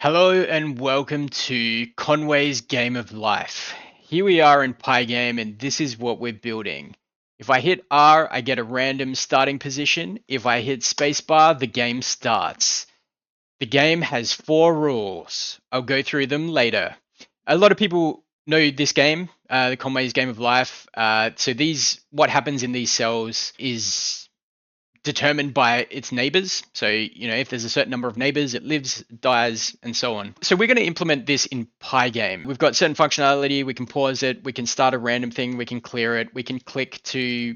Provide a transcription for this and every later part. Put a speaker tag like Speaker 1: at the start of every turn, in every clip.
Speaker 1: Hello and welcome to Conway's Game of Life. Here we are in Pygame and this is what we're building. If I hit R, I get a random starting position. If I hit spacebar, the game starts. The game has 4 rules. I'll go through them later. A lot of people know this game, the Conway's Game of Life. What happens in these cells is determined by its neighbors. So, if there's a certain number of neighbors, it lives, dies, and so on. So we're going to implement this in Pygame. We've got certain functionality. We can pause it. We can start a random thing. We can clear it. We can click to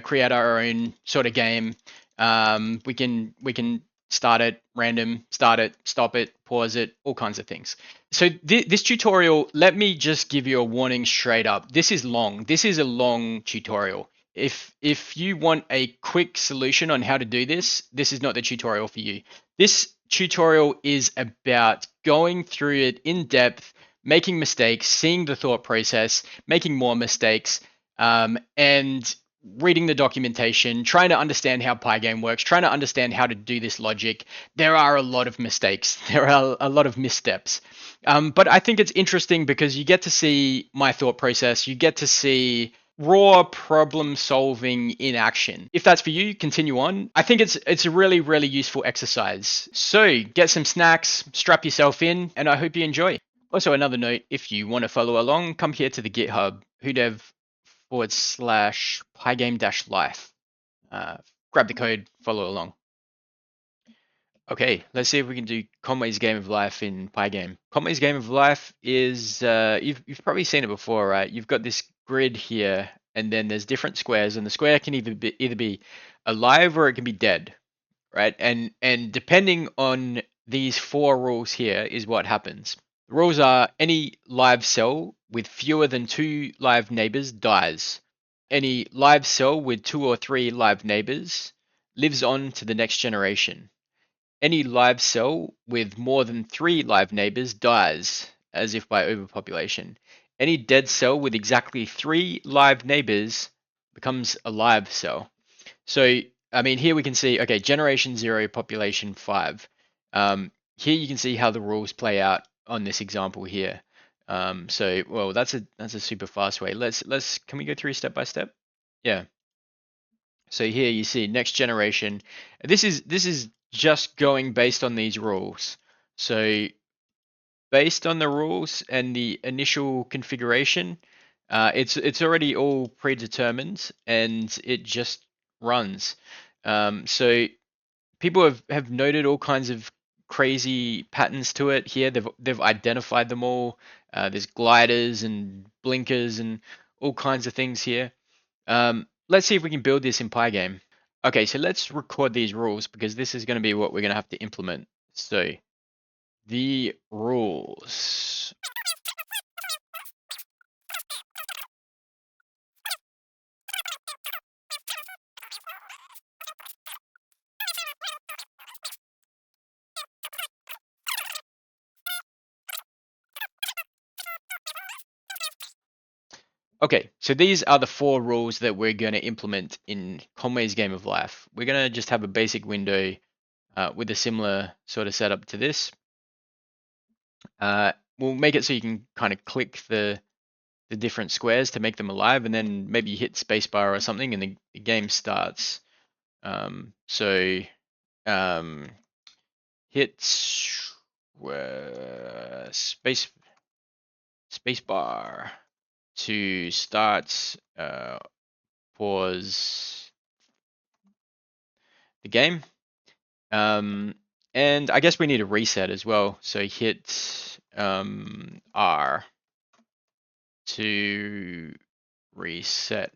Speaker 1: create our own sort of game. We can start it, random, start it, stop it, pause it, all kinds of things. So this tutorial, let me just give you a warning straight up. This is long. This is a long tutorial. If you want a quick solution on how to do this, this is not the tutorial for you. This tutorial is about going through it in depth, making mistakes, seeing the thought process, making more mistakes, and reading the documentation, trying to understand how Pygame works, trying to understand how to do this logic. There are a lot of mistakes. There are a lot of missteps. But I think it's interesting because you get to see my thought process. You get to see raw problem solving in action. If that's for you, continue on. I think it's a really, really useful exercise. So get some snacks, strap yourself in, and I hope you enjoy. Also, another note, if you want to follow along, come here to the GitHub, whodev/pygame-life. Grab the code, follow along. Okay, let's see if we can do Conway's Game of Life in Pygame. Conway's Game of Life is, you've probably seen it before, right? You've got this grid here, and then there's different squares, and the square can either be alive or it can be dead, right? And depending on these 4 rules here is what happens. The rules are any live cell with fewer than 2 live neighbors dies. Any live cell with 2 or 3 live neighbors lives on to the next generation. Any live cell with more than 3 live neighbors dies, as if by overpopulation. Any dead cell with exactly 3 live neighbors becomes a live cell. So, I mean, here we can see, okay, generation 0, population 5. Here you can see how the rules play out on this example here. Well, that's a super fast way. Can we go through step by step? Yeah. So here you see next generation. This is just going based on these rules. So based on the rules and the initial configuration, it's already all predetermined and it just runs. So people have noted all kinds of crazy patterns to it here. They've identified them all. There's gliders and blinkers and all kinds of things here. Let's see if we can build this in Pygame. Okay, so let's record these rules because this is going to be what we're going to have to implement. So, the rules. Okay, so these are the 4 rules that we're going to implement in Conway's Game of Life. We're going to just have a basic window with a similar sort of setup to this. We'll make it so you can kind of click the different squares to make them alive, and then maybe you hit spacebar or something, and the game starts. Hit spacebar to start, pause the game. And I guess we need a reset as well. So hit R to reset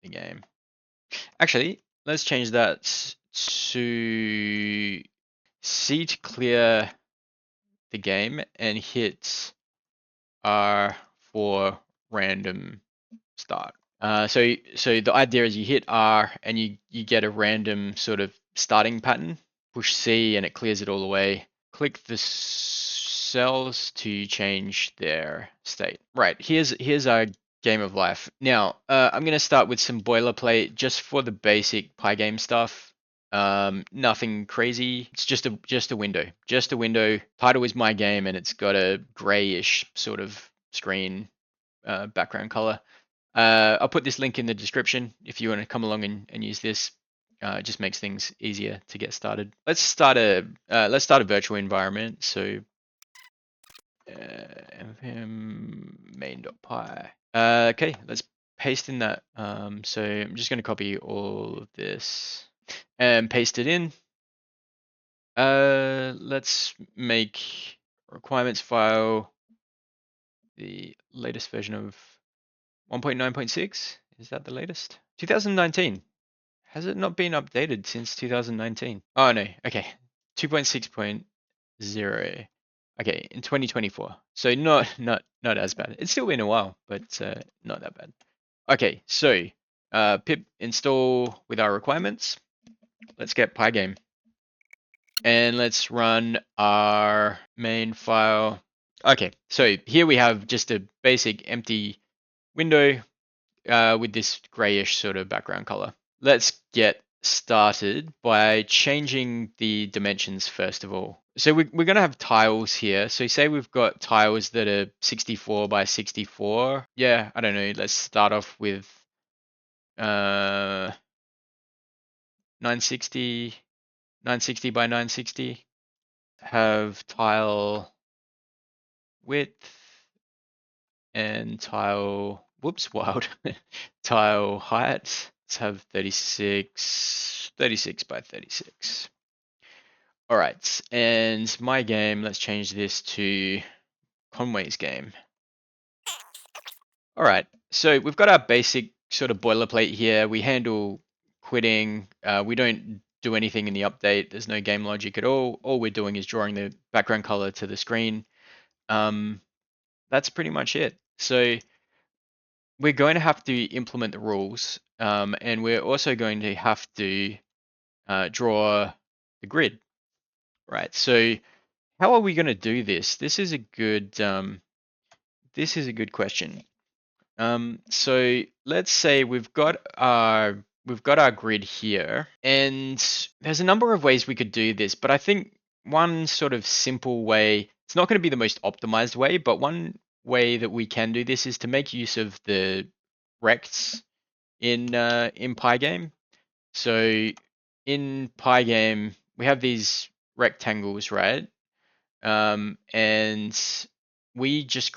Speaker 1: the game. Actually, let's change that to C to clear the game and hit R for random start. So the idea is you hit R and you get a random sort of starting pattern. Push C and it clears it all away. Click the cells to change their state. Right, here's our Game of Life. Now, I'm going to start with some boilerplate just for the basic Pygame stuff. Nothing crazy. It's just a window. Just a window. Title is my game, and it's got a grayish sort of screen background color. I'll put this link in the description if you want to come along and use this. It just makes things easier to get started. Let's start a virtual environment. So npm main.py. Okay, let's paste in that. So I'm just going to copy all of this and paste it in. Let's make requirements file the latest version of 1.9.6. Is that the latest? 2019. Has it not been updated since 2019? Oh no. Okay. 2.6.0. Okay, in 2024. So not as bad. It's still been a while, but not that bad. Okay, so pip install with our requirements. Let's get Pygame. And let's run our main file. Okay, so here we have just a basic empty window with this grayish sort of background color. Let's get started by changing the dimensions first of all. So we're going to have tiles here. So say we've got tiles that are 64 by 64. Yeah, I don't know. Let's start off with 960 by 960. Have tile width and tile, whoops, wild, tile height. Let's have 36 by 36. All right, and my game, let's change this to Conway's game. All right, so we've got our basic sort of boilerplate here. We handle quitting. We don't do anything in the update. There's no game logic at all. All we're doing is drawing the background color to the screen. That's pretty much it. So we're going to have to implement the rules, and we're also going to have to draw the grid, right? So how are we going to do this? This is a good question. So let's say we've got our grid here, and there's a number of ways we could do this, but I think one sort of simple way, it's not going to be the most optimized way, but one way that we can do this is to make use of the rects in Pygame. So in Pygame, we have these rectangles, right? And we just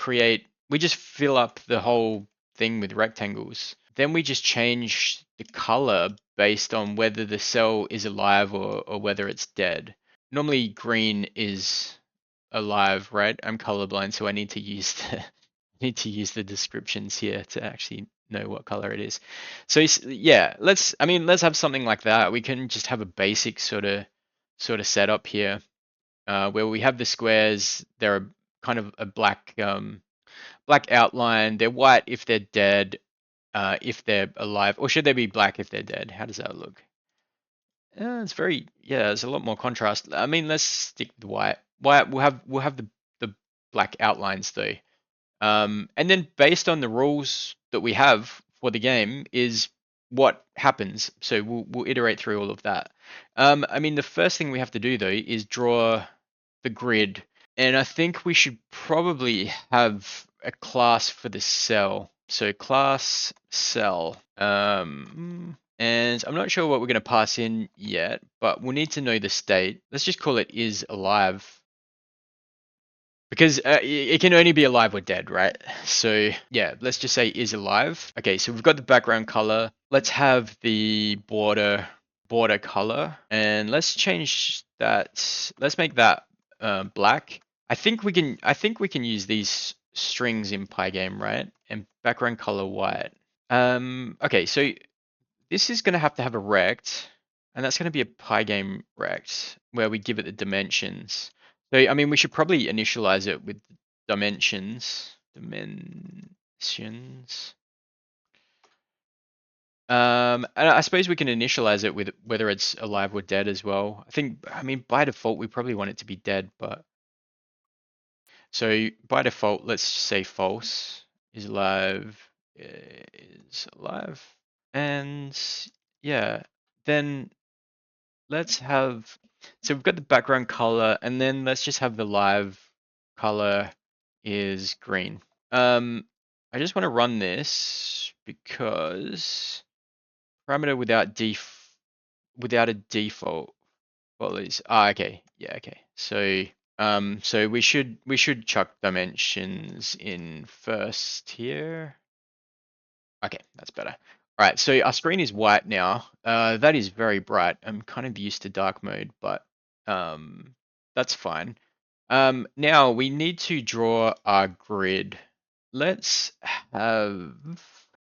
Speaker 1: fill up the whole thing with rectangles. Then we just change the color based on whether the cell is alive or whether it's dead. Normally green is alive, right? I'm colorblind, so I need to use the descriptions here to actually know what color it is. So yeah, let's have something like that. We can just have a basic sort of setup here, where we have the squares. They're kind of a black outline. They're white if they're dead, if they're alive, or should they be black if they're dead? How does that look? It's very, yeah, there's a lot more contrast. I mean, let's stick with white. White, we'll have the black outlines though. And then based on the rules that we have for the game is what happens. So we'll iterate through all of that. I mean, the first thing we have to do though is draw the grid, and I think we should probably have a class for the cell. So class cell. And I'm not sure what we're going to pass in yet, but we'll need to know the state. Let's just call it is alive, because it can only be alive or dead, right? So yeah, let's just say is alive. Okay, so we've got the background color. Let's have the border color, and let's change that. Let's make that black. I think we can use these strings in Pygame, right? And background color white. Okay, so this is going to have a rect, and that's going to be a Pygame rect where we give it the dimensions. So, I mean, we should probably initialize it with dimensions. And I suppose we can initialize it with whether it's alive or dead as well. I mean, by default, we probably want it to be dead, but so by default, let's say false is alive, and yeah, then let's have, so we've got the background color, and then let's just have the live color is green. I just want to run this because parameter without a default follows. Okay, yeah, okay. So we should chuck dimensions in first here. Okay, that's better. All right, so our screen is white now. That is very bright. I'm kind of used to dark mode, but that's fine. Now we need to draw our grid. Let's have,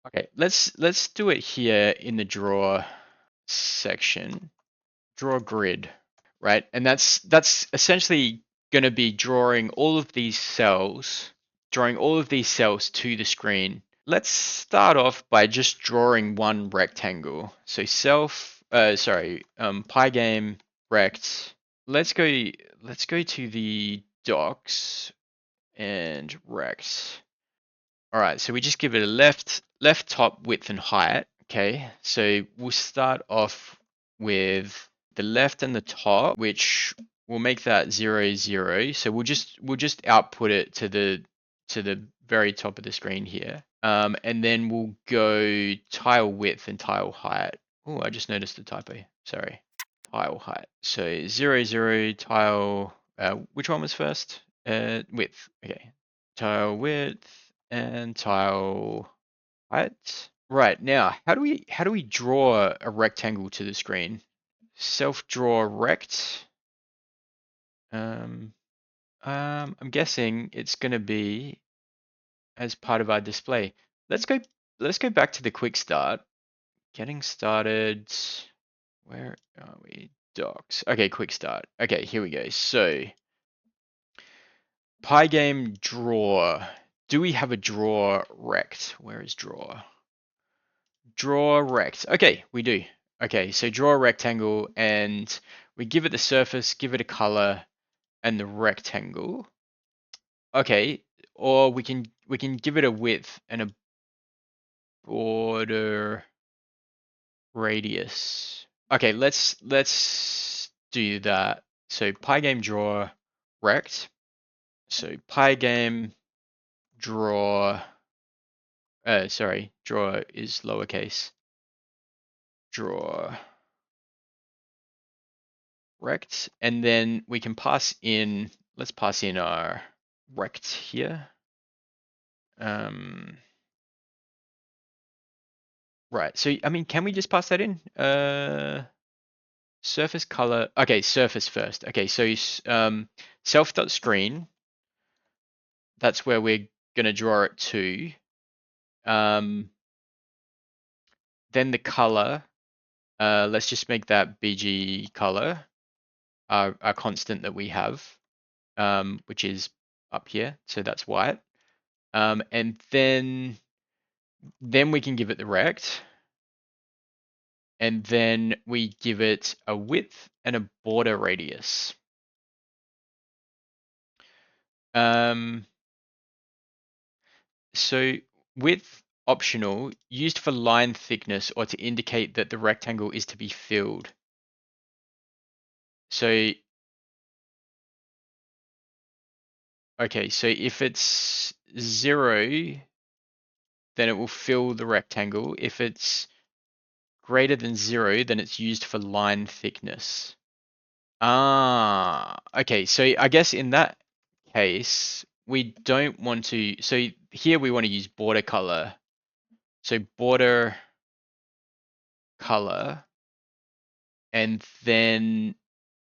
Speaker 1: okay, let's do it here in the draw section. Draw grid, right? And that's essentially going to be drawing all of these cells, to the screen. Let's start off by just drawing one rectangle. So Pygame rect. Let's go to the docs and rect. All right, so we just give it a left top width and height. Okay, so we'll start off with the left and the top, which will make that 0, 0. So we'll just output it to the very top of the screen here. And then we'll go tile width and tile height. Oh, I just noticed a typo. Sorry, tile height. So 0, 0 tile. Which one was first? Width. Okay, tile width and tile height. Right, now, how do we draw a rectangle to the screen? Self draw rect. I'm guessing it's gonna be as part of our display. Let's go back to the quick start. Getting started. Where are we? Docs. Okay, quick start. Okay, here we go. So Pygame draw. Do we have a draw rect? Where is draw? Draw rect. Okay, we do. Okay, so draw a rectangle and we give it the surface, give it a color, and the rectangle. Okay, or we can give it a width and a border radius. Okay, let's do that. So Pygame draw rect. So Pygame draw. Sorry, draw is lowercase. Draw rect, and then we can pass in. Let's pass in our rect here. Right. So I mean, can we just pass that in? Surface color. Okay, surface first. Okay, so self.screen. That's where we're gonna draw it to. Then the color. Let's just make that BG color, our constant that we have, which is up here. So that's white. And then we can give it the rect. And then we give it a width and a border radius. So width optional, used for line thickness or to indicate that the rectangle is to be filled. So, okay, so if it's 0, then it will fill the rectangle. If it's greater than 0, then it's used for line thickness. Ah, okay, so I guess in that case, we don't want to, so here we want to use border color. So border color, and then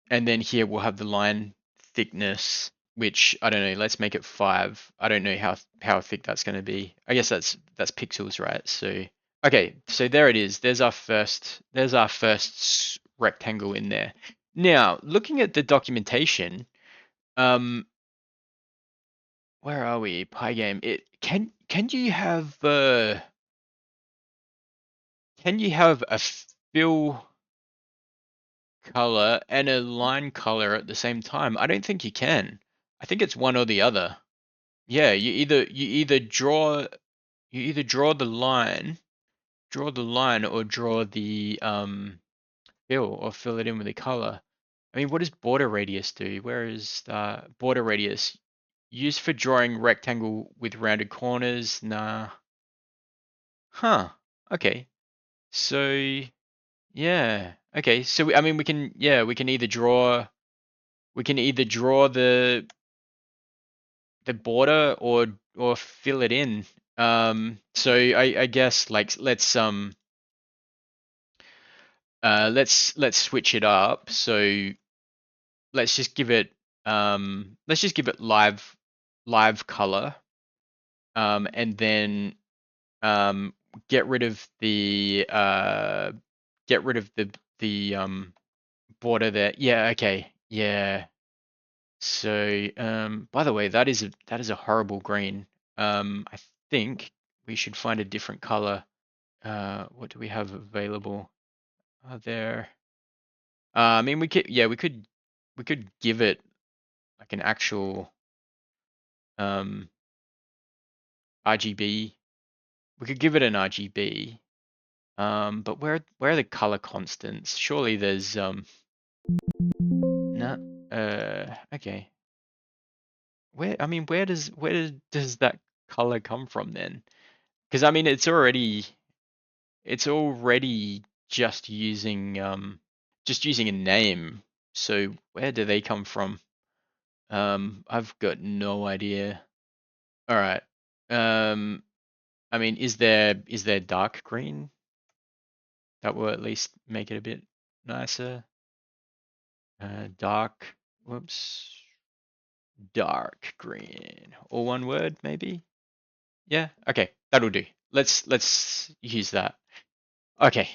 Speaker 1: here we'll have the line thickness, which I don't know, let's make it 5. I don't know how thick that's going to be. I guess that's pixels, right? So okay, so there it is. There's our first rectangle in there. Now, looking at the documentation, where are we? Pygame. Can you have a fill color and a line color at the same time? I don't think you can. I think it's one or the other. Yeah, you either draw the line, or draw the fill it in with a color. I mean, what does border radius do? Where is the border radius? Used for drawing rectangle with rounded corners? Nah. Huh. Okay. So yeah. Okay. So I mean, we can either draw the border or fill it in. So I guess like let's switch it up. So let's just give it live color. And then um get rid of the the border there. Yeah, okay. Yeah. So by the way, that is a horrible green. I think we should find a different color. What do we have available? Are there I mean we could give it like an actual um RGB. We could give it an RGB. But where are the color constants? Surely there's no okay. Where does that color come from then? Because I mean it's already just using a name. So where do they come from? I've got no idea. All right. Um, I mean, is there dark green? That will at least make it a bit nicer. Dark, whoops, dark green, or one word maybe. Yeah, okay, that'll do. Let's use that. Okay.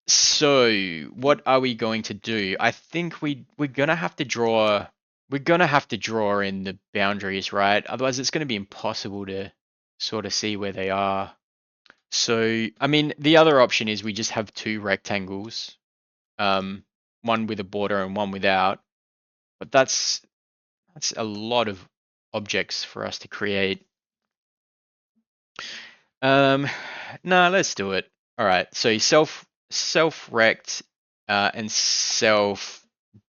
Speaker 1: So what are we going to do? I think we're gonna have to draw. We're gonna have to draw in the boundaries, right? Otherwise, it's gonna be impossible to sort of see where they are. So, I mean, the other option is we just have two rectangles, um, one with a border and one without. But that's a lot of objects for us to create. Um, no, let's do it. All right. So self rect and self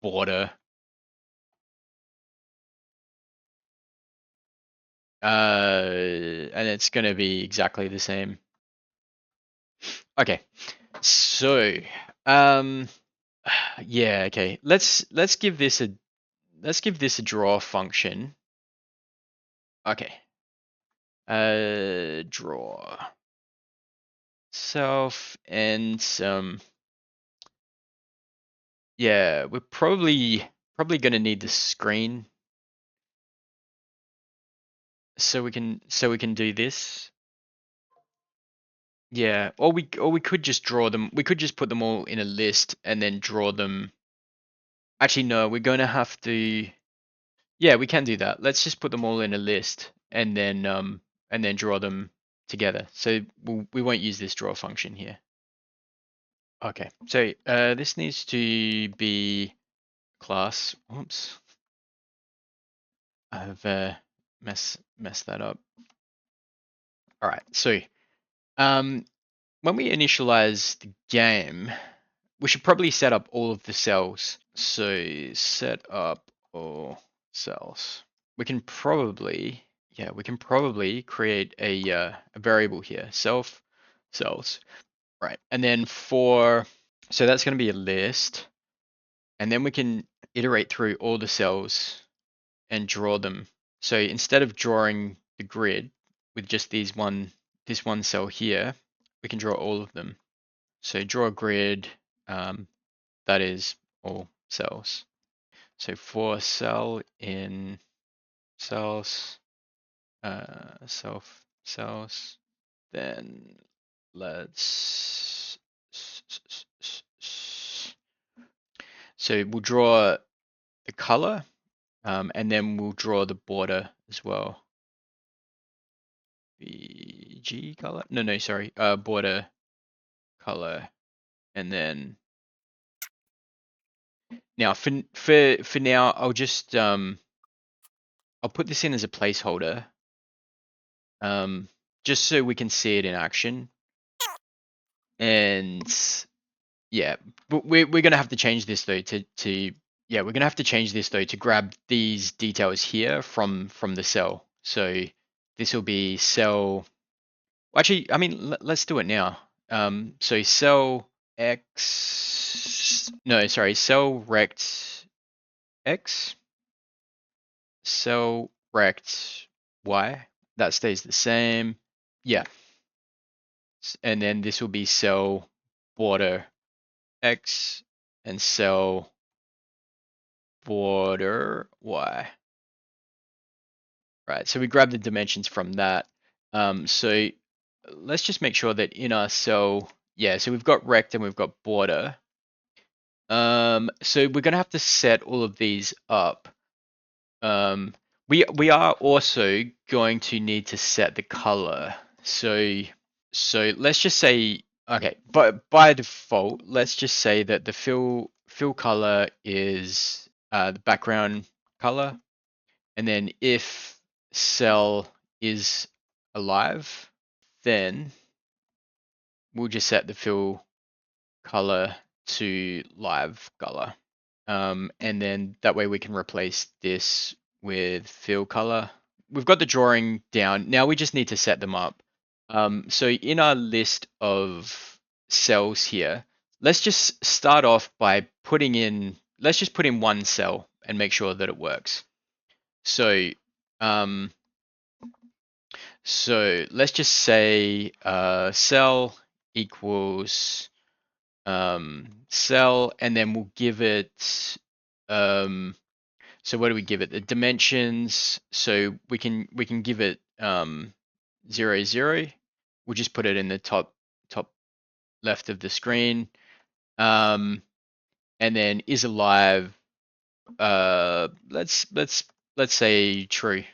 Speaker 1: border. And it's gonna be exactly the same. Okay. So um yeah, okay. Let's give this a draw function. Okay. Draw self and some. Yeah, we're probably gonna need the screen so we can do this. Yeah, or we could just draw them. We could just put them all in a list and then draw them. Actually, no, we're gonna have to. Yeah, we can do that. Let's just put them all in a list and then draw them together. So we won't use this draw function here. Okay, so this needs to be class. Oops, I've messed that up. All right, so um, when we initialize the game, we should probably set up all of the cells. So set up all cells. We can probably, yeah, we can probably create a variable here, self cells, right? And then so that's going to be a list, and then we can iterate through all the cells and draw them. So instead of drawing the grid with just this one cell here, we can draw all of them. So draw a grid, that is all cells. So for cell in cells, self cells, then let's, so we'll draw the color, and then we'll draw the border as well. BG color? No, sorry. Border color, and then now for now, I'll put this in as a placeholder, just so we can see it in action. And Yeah, but we're gonna have to change this though yeah, we're gonna have to change this though to grab these details here from the cell. So this will be cell. Well, actually, I mean, let's do it now. So cell x. No, sorry, cell rect x, cell rect y. That stays the same. Yeah, and then this will be cell border x and cell border y. Right, so we grab the dimensions from that. So let's just make sure that in our cell, yeah, so we've got rect and we've got border. So we're gonna have to set all of these up. Um, we are also going to need to set the color. So let's just say, okay, but by default, let's just say that the fill color is the background color, and then if cell is alive, then we'll just set the fill color to live color. And then that way we can replace this with fill color. We've got the drawing down. Now we just need to set them up. So in our list of cells here, let's just start off by putting in, let's just put in one cell and make sure that it works. So, um, so let's just say cell equals cell, and then we'll give it so what do we give it? The dimensions. So we can give it 0, 0. We'll just put it in the top left of the screen. And then is alive. Let's say true.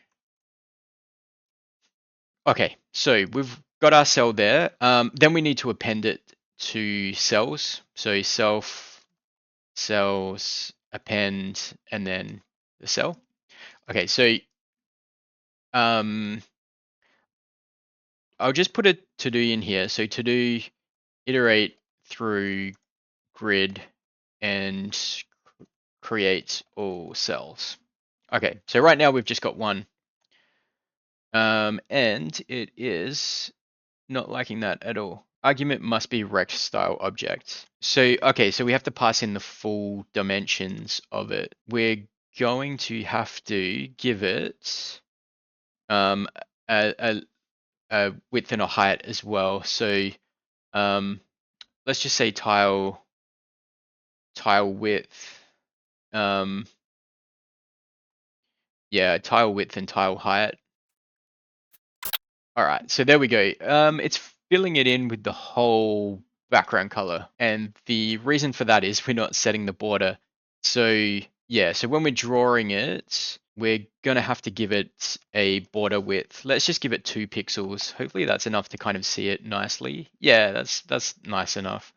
Speaker 1: Okay, so we've got our cell there. Then we need to append it to cells. So self, cells, append, and then the cell. Okay, so um, I'll just put a to do in here. So to do iterate through grid and create all cells. Okay, so right now we've just got one. And it is not liking that at all. Argument must be rect style object. So, okay, so we have to pass in the full dimensions of it. We're going to have to give it a, a width and a height as well. So let's just say tile width. Yeah, tile width and tile height. All right, so there we go. It's filling it in with the whole background color, and the reason for that is we're not setting the border. So yeah, so when we're drawing it, we're gonna have to give it a border width. Let's just give it 2 pixels. Hopefully that's enough to kind of see it nicely. Yeah, that's nice enough.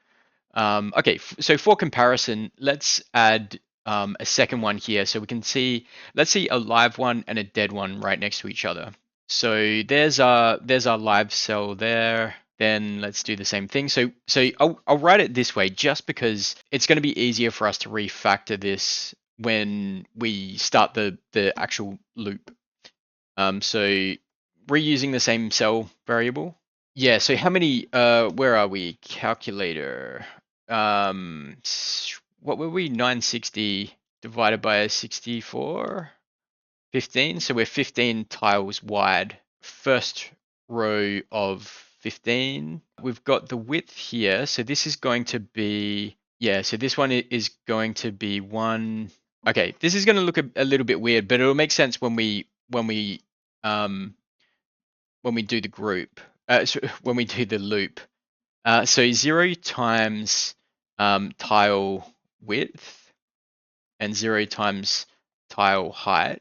Speaker 1: Okay, so for comparison, let's add a second one here so we can see, let's see a live one and a dead one right next to each other. So there's our live cell there. Then let's do the same thing. So I'll write it this way just because it's going to be easier for us to refactor this when we start the actual loop. So reusing the same cell variable. Yeah, so how many where are we? Calculator. What were we? 960 divided by 64? 15. So we're 15 tiles wide. First row of 15. We've got the width here. So this is going to be, yeah, so this one is going to be one. Okay, this is going to look a little bit weird, but it'll make sense when we do the group, so when we do the loop. So 0 times tile width and 0 times tile height.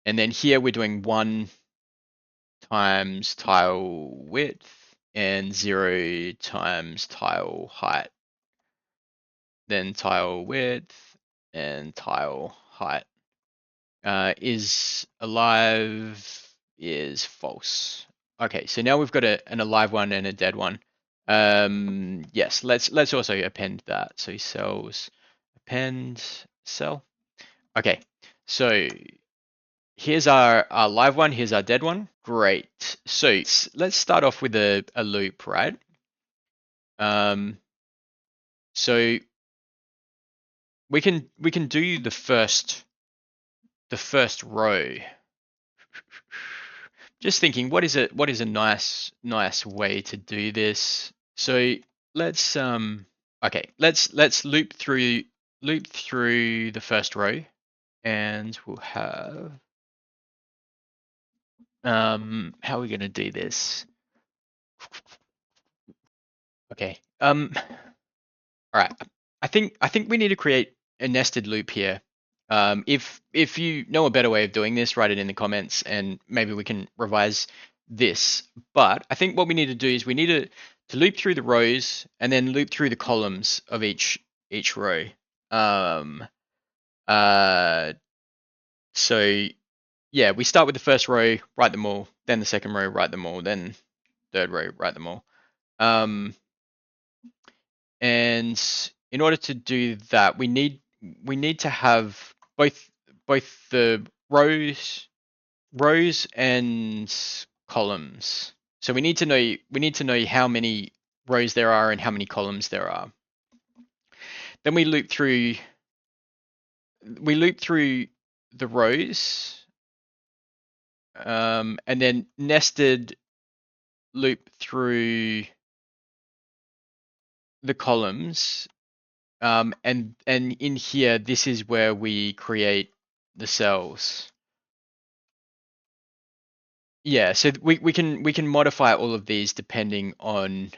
Speaker 1: And then here we're doing 1 times tile width and 0 times tile height. Then tile width and tile height. Is alive is false. Okay, so now we've got an alive one and a dead one. Yes, let's also append that. So cells append cell. Okay, so here's our live one, here's our dead one. Great. So let's start off with a loop, right? So we can do the first row. Just thinking, what is a nice way to do this? So let's okay, let's loop through the first row, and we'll have how are we gonna do this? Okay. All right. I think we need to create a nested loop here. If you know a better way of doing this, write it in the comments, and maybe we can revise this. But I think what we need to do is we need to loop through the rows and then loop through the columns of each row. Um, uh, so yeah, we start with the first row, write them all, then the second row, write them all, then third row, write them all. And in order to do that, we need to have both the rows and columns. So we need to know how many rows there are and how many columns there are. Then we loop through the rows, and then nested loop through the columns. And in here, this is where we create the cells. Yeah, so we can modify all of these depending on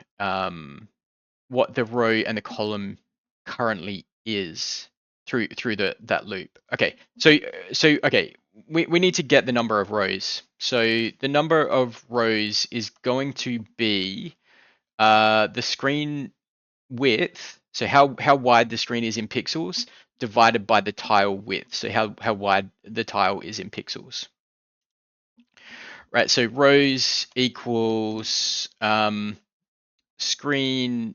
Speaker 1: what the row and the column currently is through that loop. Okay, so okay, we need to get the number of rows. So the number of rows is going to be the screen width, so how wide the screen is in pixels, divided by the tile width, so how wide the tile is in pixels. Right, so rows equals screen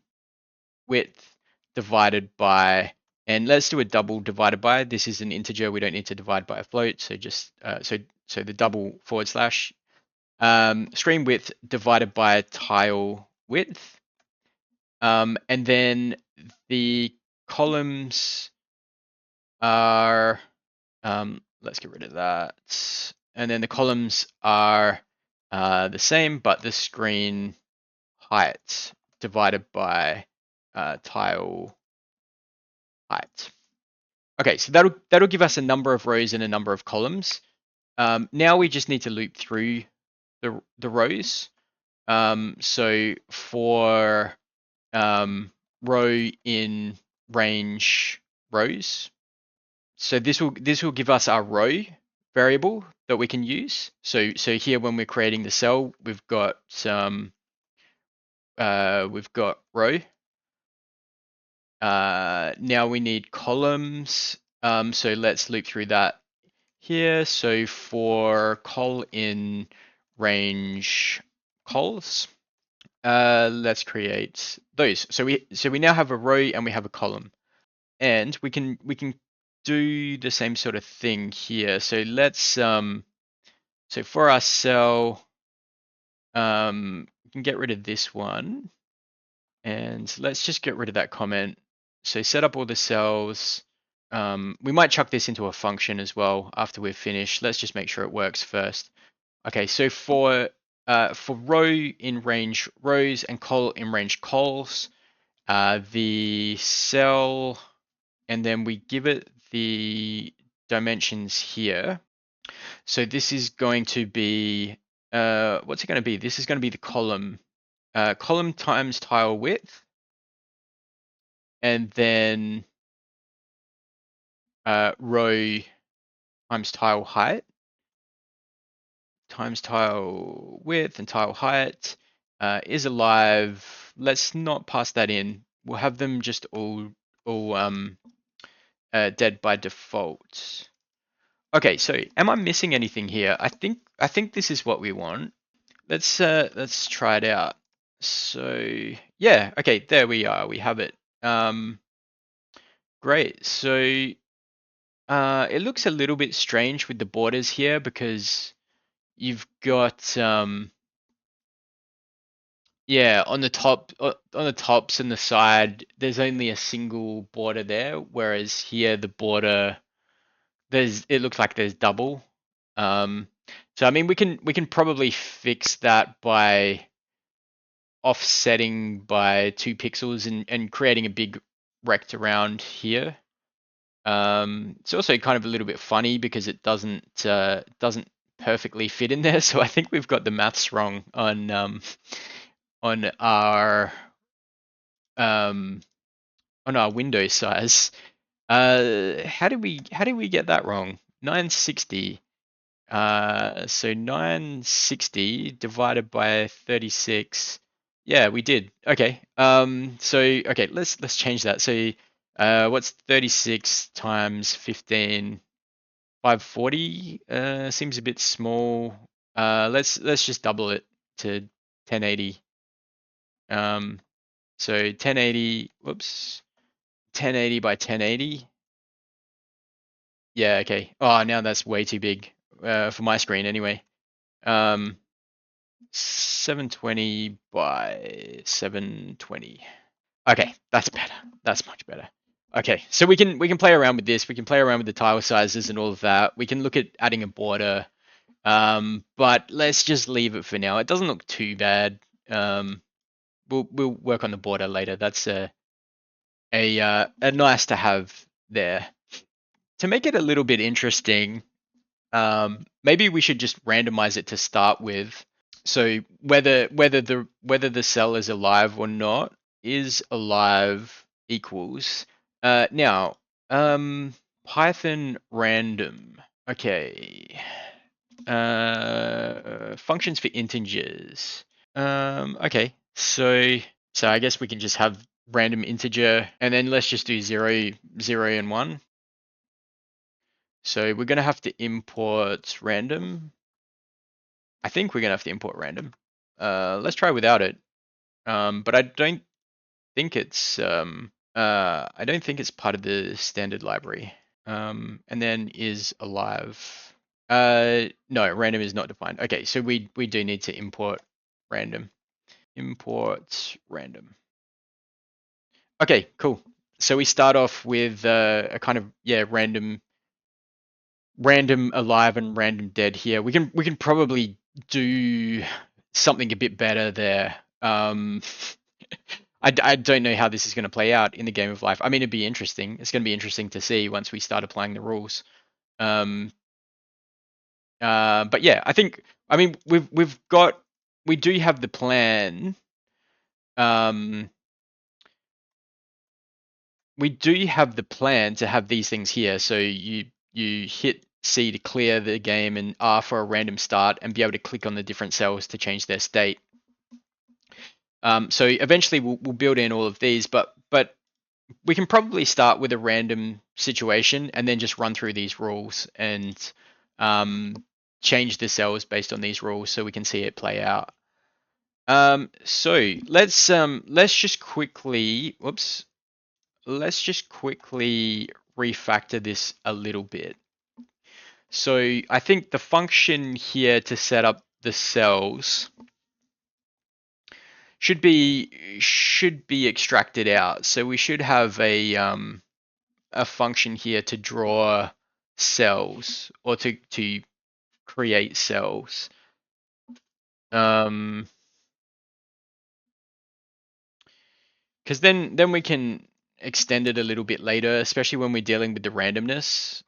Speaker 1: width divided by, and let's do a double divided by. This is an integer, we don't need to divide by a float, so just so the double forward slash screen width divided by tile width. And then the columns are, let's get rid of that. And then the columns are the same, but the screen height divided by tile height. Okay, so that'll give us a number of rows and a number of columns. Now we just need to loop through the rows. So for row in range rows, so this will give us our row variable that we can use. So here when we're creating the cell, we've got row. Now we need columns. So let's loop through that here. So for col in range cols, let's create those. So we now have a row and we have a column, and we can do the same sort of thing here. So let's so for our cell, we can get rid of this one, and let's just get rid of that comment. So set up all the cells. We might chuck this into a function as well after we've finished. Let's just make sure it works first. Okay, so for row in range rows and col in range cols, the cell, and then we give it the dimensions here. So this is going to be, what's it going to be? This is going to be the column, column times tile width, and then row times tile height, times tile width and tile height is alive. Let's not pass that in. We'll have them just all dead by default. Okay, so am I missing anything here? I think this is what we want. Let's try it out. So Yeah, okay, there we are. We have it. Great. So it looks a little bit strange with the borders here because you've got yeah, on the top on the tops and the side, there's only a single border there, whereas here the border it looks like there's double. Um, so I mean we can probably fix that by offsetting by 2 pixels and creating a big rect around here. It's also kind of a little bit funny because it doesn't perfectly fit in there. So I think we've got the maths wrong on our um, on our window size. How do we get that wrong? 960. So 960 divided by 36. Yeah, we did. Okay. So okay, let's change that. So, what's 36 times 15? 540. Seems a bit small. Let's just double it to 1080. So 1080. Whoops. 1080 by 1080. Yeah. Okay. Oh, now that's way too big. For my screen anyway. Um, 720 by 720. Okay, that's better. That's much better. Okay, so we can play around with this. We can play around with the tile sizes and all of that. We can look at adding a border. But let's just leave it for now. It doesn't look too bad. We'll work on the border later. That's a nice to have there. To make it a little bit interesting, maybe we should just randomize it to start with. So whether the cell is alive or not is alive equals now Python random. Okay. Functions for integers. Okay. So I guess we can just have random integer and then let's just do 0, 0 and 1. So we're gonna have to import random. I think we're gonna have to import random. Let's try without it. But I don't think it's part of the standard library. And then is alive. No, random is not defined. Okay, so we do need to import random. Import random. Okay, cool. So we start off with a kind of random alive and random dead here. We can probably do something a bit better there. I don't know how this is going to play out in the game of life. I mean, it'd be interesting. It's going to be interesting to see once we start applying the rules. Um, but yeah, I mean, we do have the plan. Um, we do have the plan to have these things here. So you hit C to clear the game and R for a random start and be able to click on the different cells to change their state. So eventually we'll build in all of these, but we can probably start with a random situation and then just run through these rules and change the cells based on these rules so we can see it play out. So let's just quickly, whoops, let's just quickly refactor this a little bit. So I think the function here to set up the cells should be extracted out. So we should have a function here to draw cells or to create cells. Because then we can extend it a little bit later, especially when we're dealing with the randomness.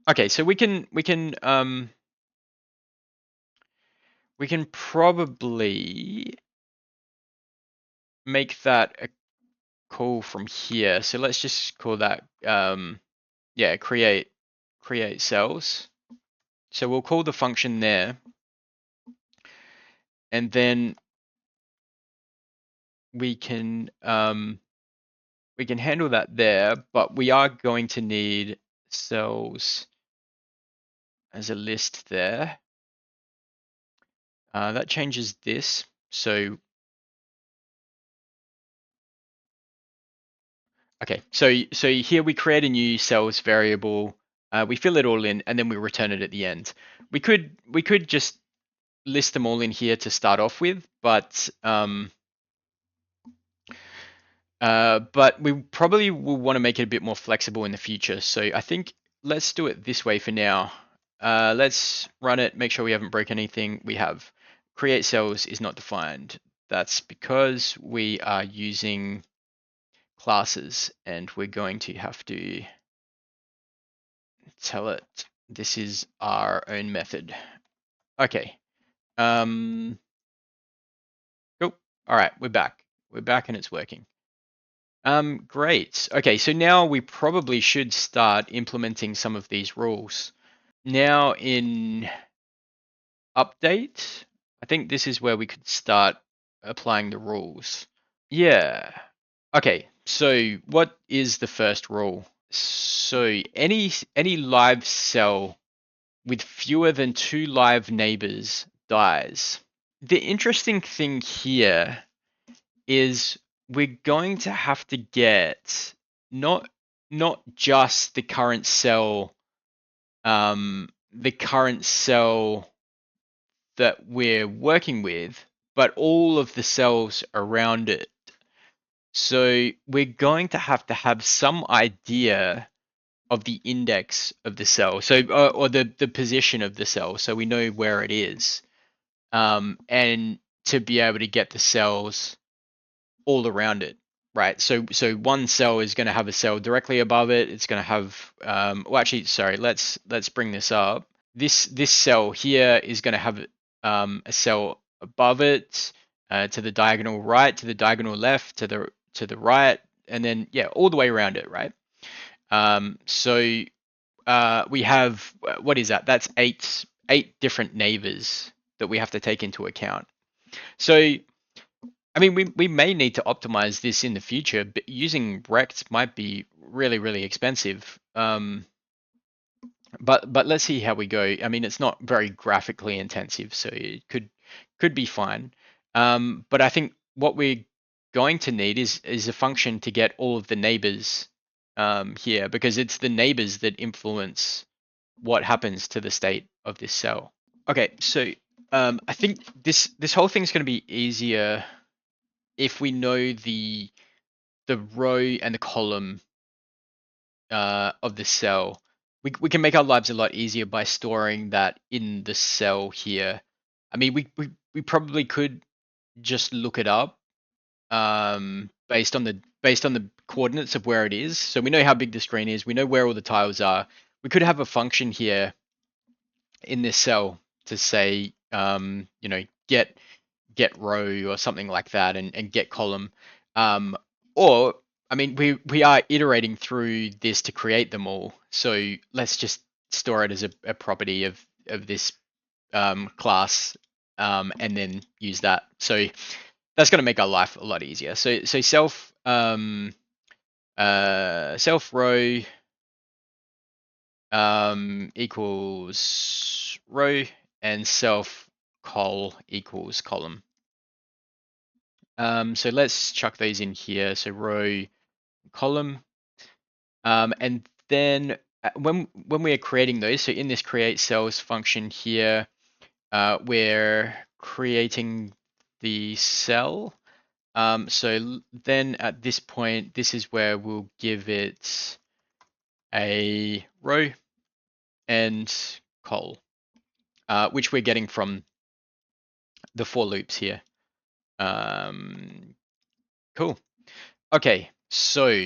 Speaker 1: Okay, so we can probably make that a call from here. So let's just call that yeah, create cells. So we'll call the function there, and then we can handle that there, but we are going to need cells as a list there. That changes this. So, okay, so here we create a new cells variable. We fill it all in, and then we return it at the end. We could just list them all in here to start off with, but we probably will want to make it a bit more flexible in the future. So I think let's do it this way for now. Let's run it, make sure we haven't broken anything. We have create cells is not defined. That's because we are using classes and we're going to have to tell it this is our own method. Okay. Cool. All right, we're back. We're back and it's working. Great. Okay, so now we probably should start implementing some of these rules. Now in update, I think this is where we could start applying the rules. Yeah. Okay, so what is the first rule? So any live cell with fewer than 2 live neighbors dies. The interesting thing here is we're going to have to get not not just the current cell that we're working with, but all of the cells around it. So we're going to have some idea of the index of the cell, so or the position of the cell, so we know where it is, and to be able to get the cells all around it, right? So one cell is going to have a cell directly above it. It's going to have well, actually, sorry, let's bring this up. This cell here is going to have a cell above it, to the diagonal right, to the diagonal left, to the right, and then yeah, all the way around it, right? So we have what is that? That's eight different neighbors that we have to take into account. So I mean, we may need to optimize this in the future, but using rects might be really, really expensive. But let's see how we go. I mean, it's not very graphically intensive, so it could be fine. But I think what we're going to need is a function to get all of the neighbors here, because it's the neighbors that influence what happens to the state of this cell. Okay, so I think this whole thing's going to be easier if we know the row and the column of the cell. We can make our lives a lot easier by storing that in the cell here. I mean, we probably could just look it up based on the coordinates of where it is. So we know how big the screen is. We know where all the tiles are. We could have a function here in this cell to say, get row or something like that, and get column. Or I mean, we are iterating through this to create them all. So let's just store it as a property of this class, and then use that. So that's going to make our life a lot easier. So self row equals row, and self col equals column. So let's chuck these in here. So row, column, and then when we are creating those, so in this create cells function here, we're creating the cell. So then at this point, this is where we'll give it a row and col, which we're getting from the for loops here. Cool. Okay, so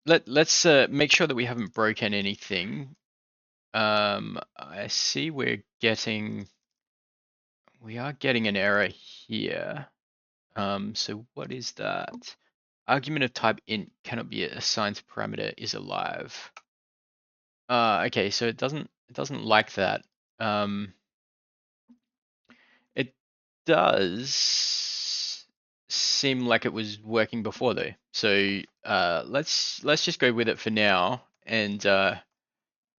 Speaker 1: let's make sure that we haven't broken anything. I see we are getting an error here. So what is that? Argument of type int cannot be assigned to parameter is alive. Okay, so it doesn't like that. It does seem like it was working before though. So let's just go with it for now, and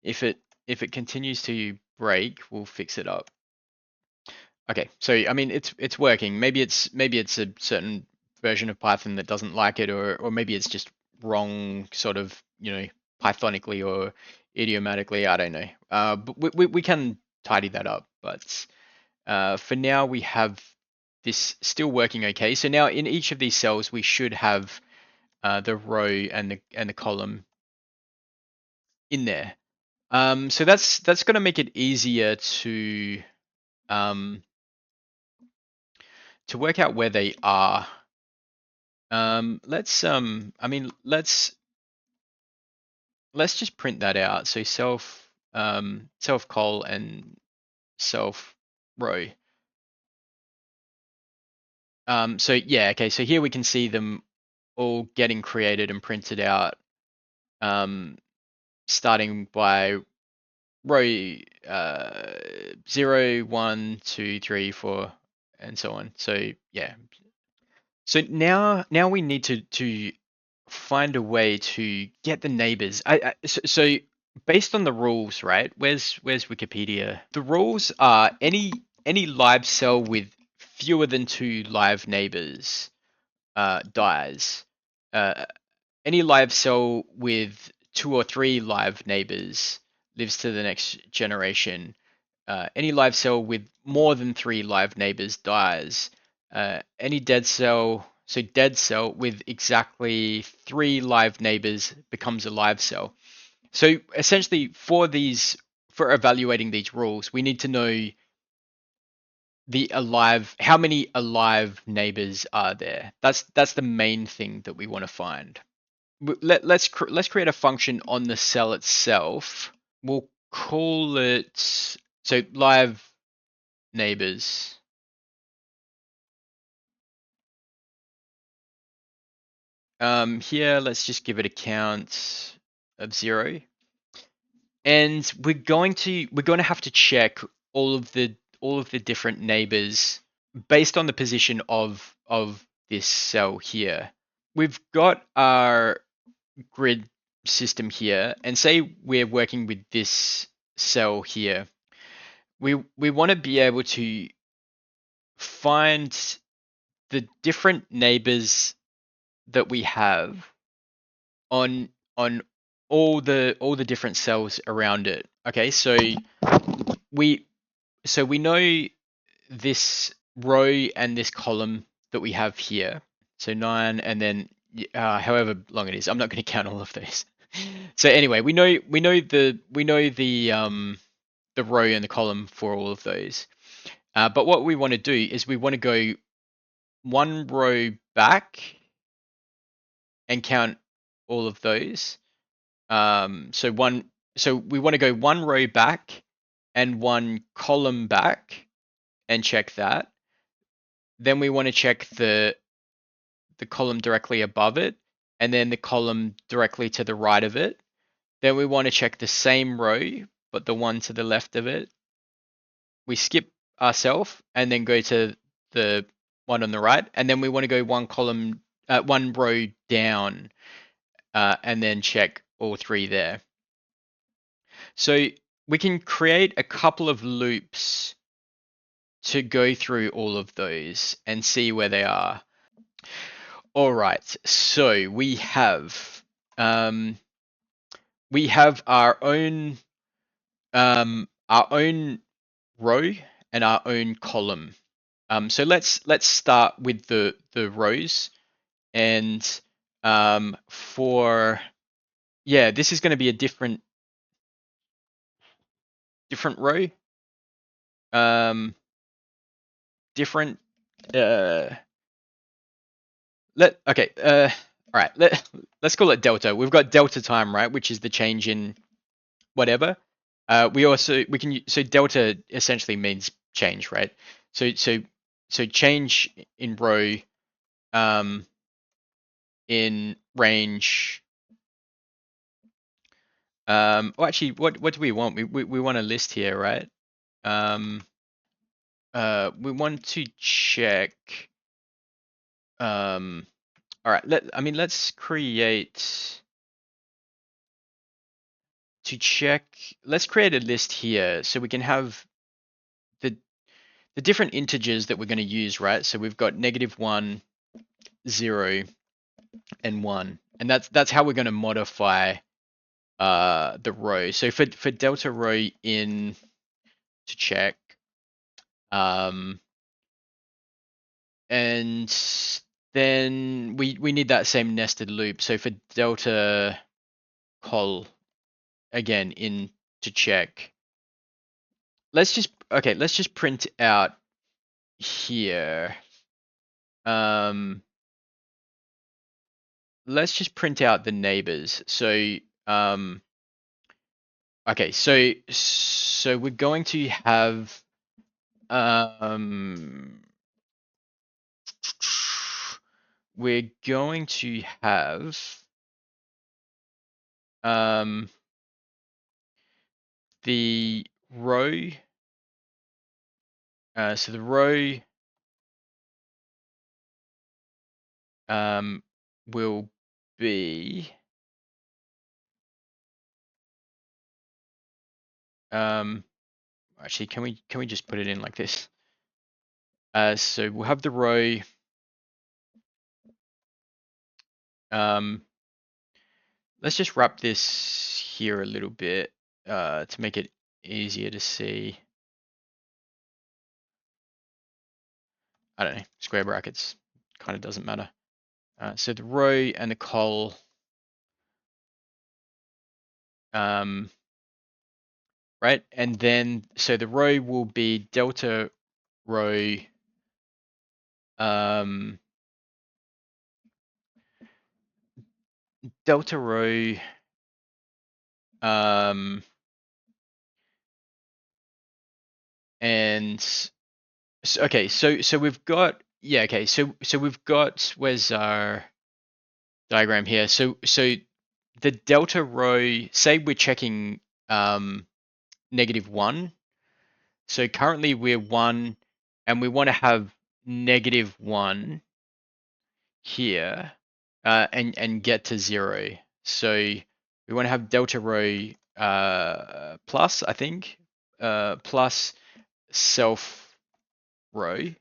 Speaker 1: if it continues to break, we'll fix it up. Okay, so I mean it's working. Maybe it's a certain version of Python that doesn't like it, or maybe it's just wrong, sort of, Pythonically or idiomatically. I don't know. But we can tidy that up. But for now, we have this still working okay. So now in each of these cells, we should have the row and the column in there. So that's going to make it easier um, to work out where they are. I mean, let's just print that out. So self col and self row. So yeah, okay. So here we can see them all getting created and printed out. Starting by row 0, 1, 2, 3, 4, and so on. So yeah. So now we need to find a way to get the neighbors. So based on the rules, right? Where's Wikipedia? The rules are any live cell with fewer than two live neighbors dies. Uh, any live cell with two or three live neighbors lives to the next generation. Any live cell with more than three live neighbors dies. Any dead cell, so dead cell with exactly three live neighbors becomes a live cell. So essentially, for evaluating these rules, we need to know how many alive neighbors are there. That's the main thing that we want to find. Let's create a function on the cell itself. We'll call it so live neighbors. Here let's just give it a count of 0, and we're going to have to check all of the different neighbors based on the position of this cell here. We've got our grid system here, and say we're working with this cell here. We want to be able to find the different neighbors that we have on on all the different cells around it. Okay, we we know this row and this column that we have here. So 9, and then however long it is. I'm not going to count all of those. So anyway, we know the row and the column for all of those. But what we want to do is we want to go one row back and count all of those. So we want to go one row back and one column back and check that. Then we want to check the column directly above it, and then the column directly to the right of it. Then we want to check the same row, but the one to the left of it. We skip ourselves and then go to the one on the right, and then we want to go one row down, and then check all three there. So we can create a couple of loops to go through all of those and see where they are. All right, so we have our own row and our own column. So let's start with the rows, and for yeah, this is going to be a different row. Different all right, let's call it delta. We've got delta time, right, which is the change in whatever. So delta essentially means change, right? So change in row, in range. Actually, what do we want? We want a list here, right? We want to check. All right. Let's create to check. Let's create a list here so we can have the the different integers that we're going to use, right? So we've got -1, 0, and 1, and that's how we're going to modify the row. So for delta row in to check, and then we need that same nested loop. So for delta col again in to check, let's just print out here. Let's just print out the neighbors. So okay, so we're going to have we're going to have the row. So the row will be actually can we just put it in like this? So we'll have the row let's just wrap this here a little bit to make it easier to see. I don't know, square brackets kind of doesn't matter. So the row and the col right, and then so the row will be delta row delta row and so, okay, so we've got okay, so we've got, where's our diagram here? So the delta row, say we're checking -1. So currently we're 1 and we want to have -1 here and get to 0. So we want to have delta row plus, I think, plus self row.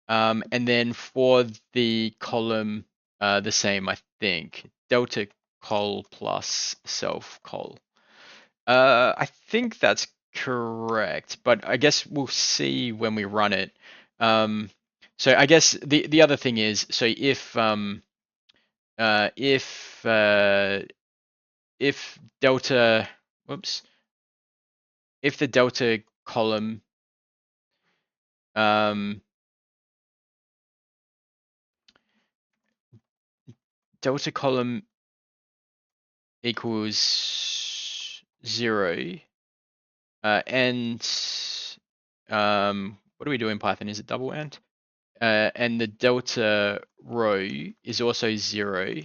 Speaker 1: And then for the column, the same, I think, delta col plus self col. I think that's correct, but I guess we'll see when we run it. So I guess the other thing is, so if delta, whoops, if the delta column delta column equals 0, and what do we do in Python? Is it double and? And the delta row is also 0,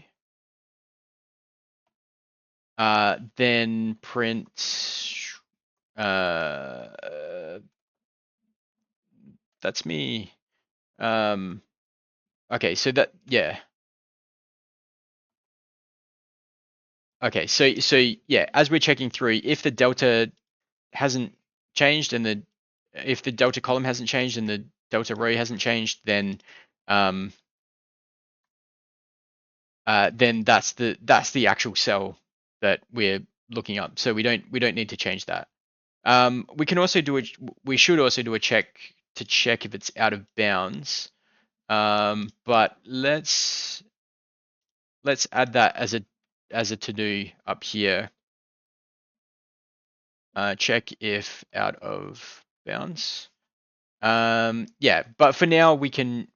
Speaker 1: then print that's me. Okay, so that, yeah. Okay, so yeah, as we're checking through, if the delta hasn't changed and if the delta column hasn't changed and the delta row hasn't changed, then that's the actual cell that we're looking up. So we don't need to change that. We can also we should also do a check to check if it's out of bounds. But let's add that as a to do up here. Check if out of bounds. Yeah, but for now we can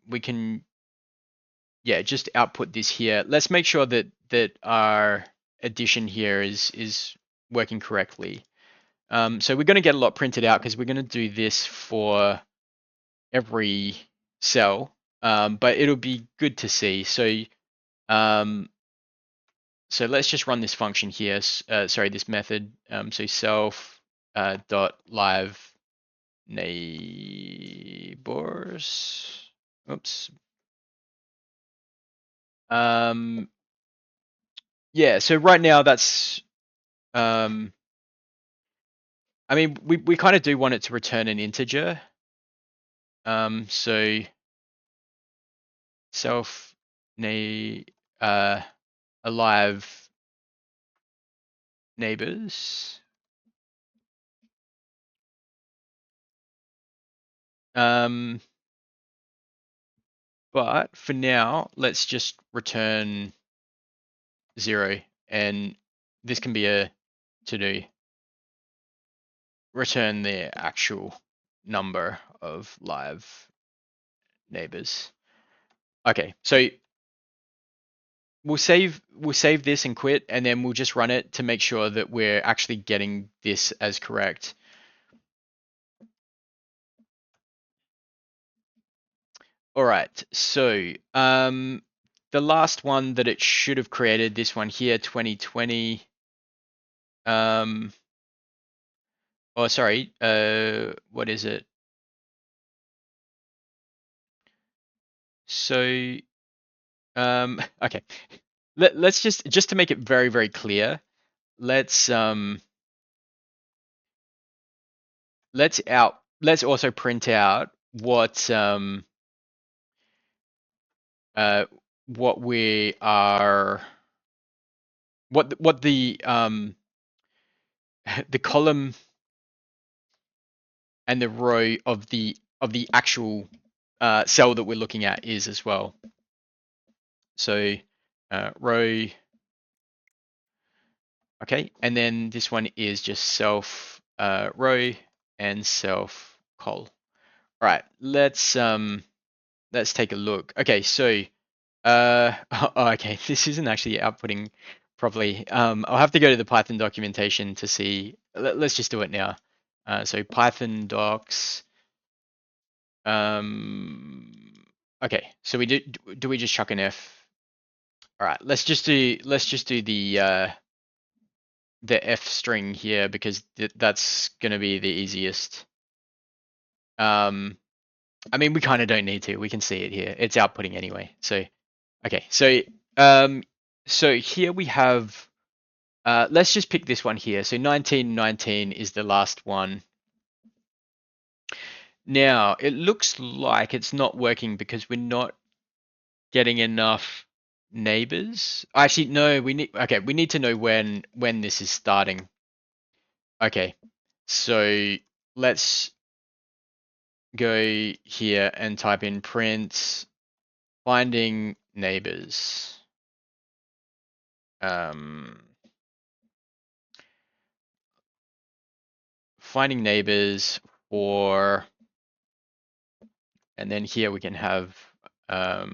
Speaker 1: yeah, just output this here. Let's make sure that our addition here is working correctly. So we're going to get a lot printed out because we're going to do this for every cell, but it'll be good to see. So so let's just run this function here. Sorry, this method. So self dot live neighbors. Oops. Yeah. So right now that's I mean we kind of do want it to return an integer. So self alive neighbors. But for now, let's just return 0, and this can be a to-do. Return the actual number of live neighbors. Okay, so we'll save this and quit, and then we'll just run it to make sure that we're actually getting this as correct. All right, so the last one that it should have created, this one here, 2020. Oh, sorry. What is it? So, okay. Let's just to make it very, very clear, let's let's also print out what we are what the the column and the row of the actual cell that we're looking at is as well. So row, okay, and then this one is just self row and self col. All right, let's take a look. Okay, so oh, okay, this isn't actually outputting properly. I'll have to go to the Python documentation to see. Let's just do it now. So Python docs. Okay, so do we just chuck an F? All right, let's just do the F string here because that's gonna be the easiest. I mean, we kind of don't need to. We can see it here. It's outputting anyway. So, okay. So here we have. Let's just pick this one here. So 1919 is the last one. Now it looks like it's not working because we're not getting enough neighbors. Actually, no. We need to know when this is starting. Okay. So let's go here and type in print finding neighbors. Finding neighbors for, and then here we can have, I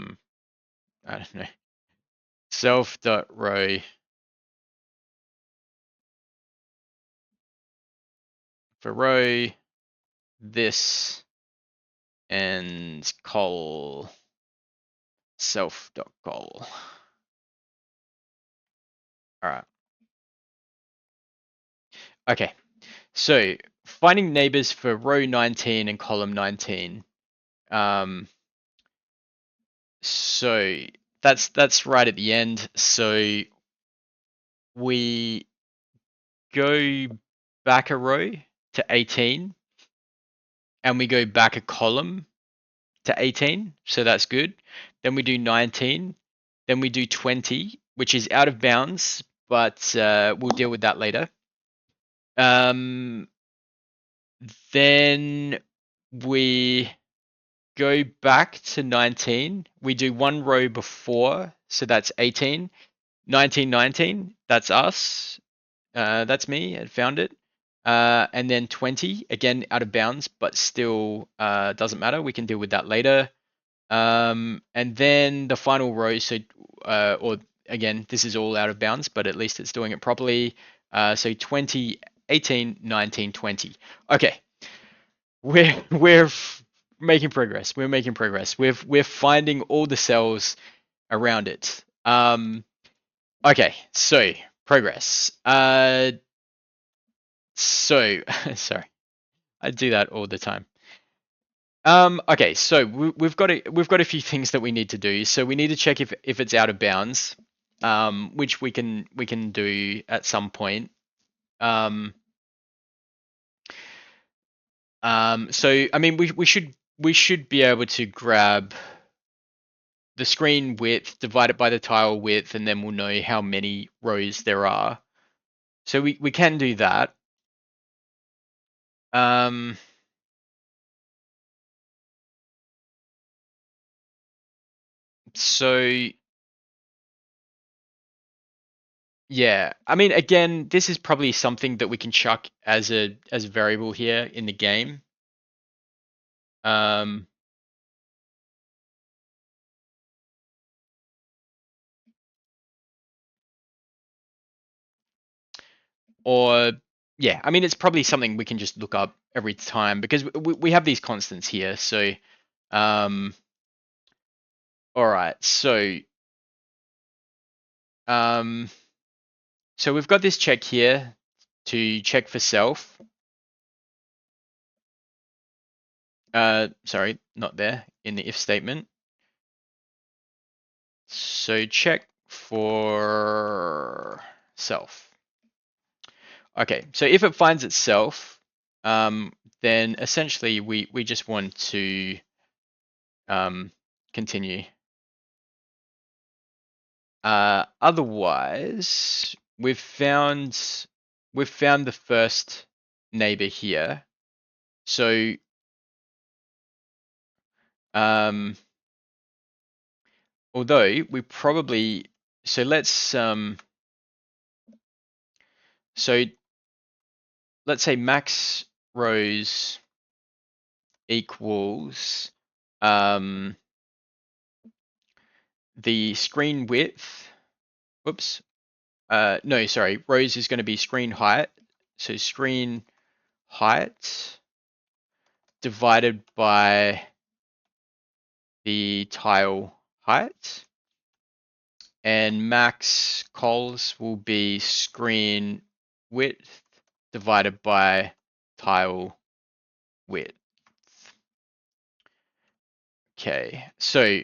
Speaker 1: don't know, self.row for row, this, and col self.col. All right. Okay. So finding neighbors for row 19 and column 19. So that's right at the end. So we go back a row to 18 and we go back a column to 18. So that's good. Then we do 19. Then we do 20, which is out of bounds, but we'll deal with that later. Then we go back to 19. We do one row before, so that's 18. 19, 19, that's us. That's me, I found it. And then 20, again, out of bounds, but still doesn't matter. We can deal with that later. And then the final row, so, or again, this is all out of bounds, but at least it's doing it properly. So 20, 18, 19, 20. Okay, we're making progress. We're making progress. We're finding all the cells around it. Okay, so progress. So sorry, I do that all the time. Okay, so we've got a few things that we need to do. So we need to check if it's out of bounds, which we can do at some point. So I mean we we should be able to grab the screen width, divide it by the tile width, and then we'll know how many rows there are. So we can do that. So yeah, I mean, again, this is probably something that we can chuck as a variable here in the game. Or yeah, I mean, it's probably something we can just look up every time because we have these constants here. So, all right, um, so we've got this check here to check for self. Sorry, not there in the if statement. So check for self. Okay, so if it finds itself, then essentially we just want to continue. Otherwise, we've found the first neighbor here. So although we probably so let's say max rows equals the screen width. Whoops. No, sorry. Rows is going to be screen height. So screen height divided by the tile height. And max cols will be screen width divided by tile width. Okay, so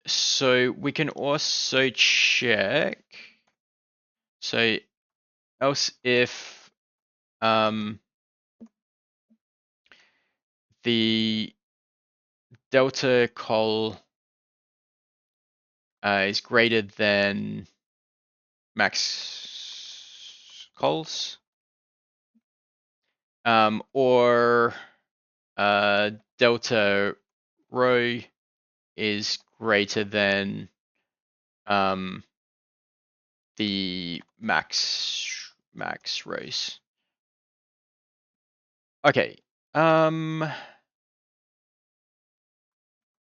Speaker 1: so we can also check. So else if the delta col is greater than max cols, or delta row is greater than the max rows. Okay. I'm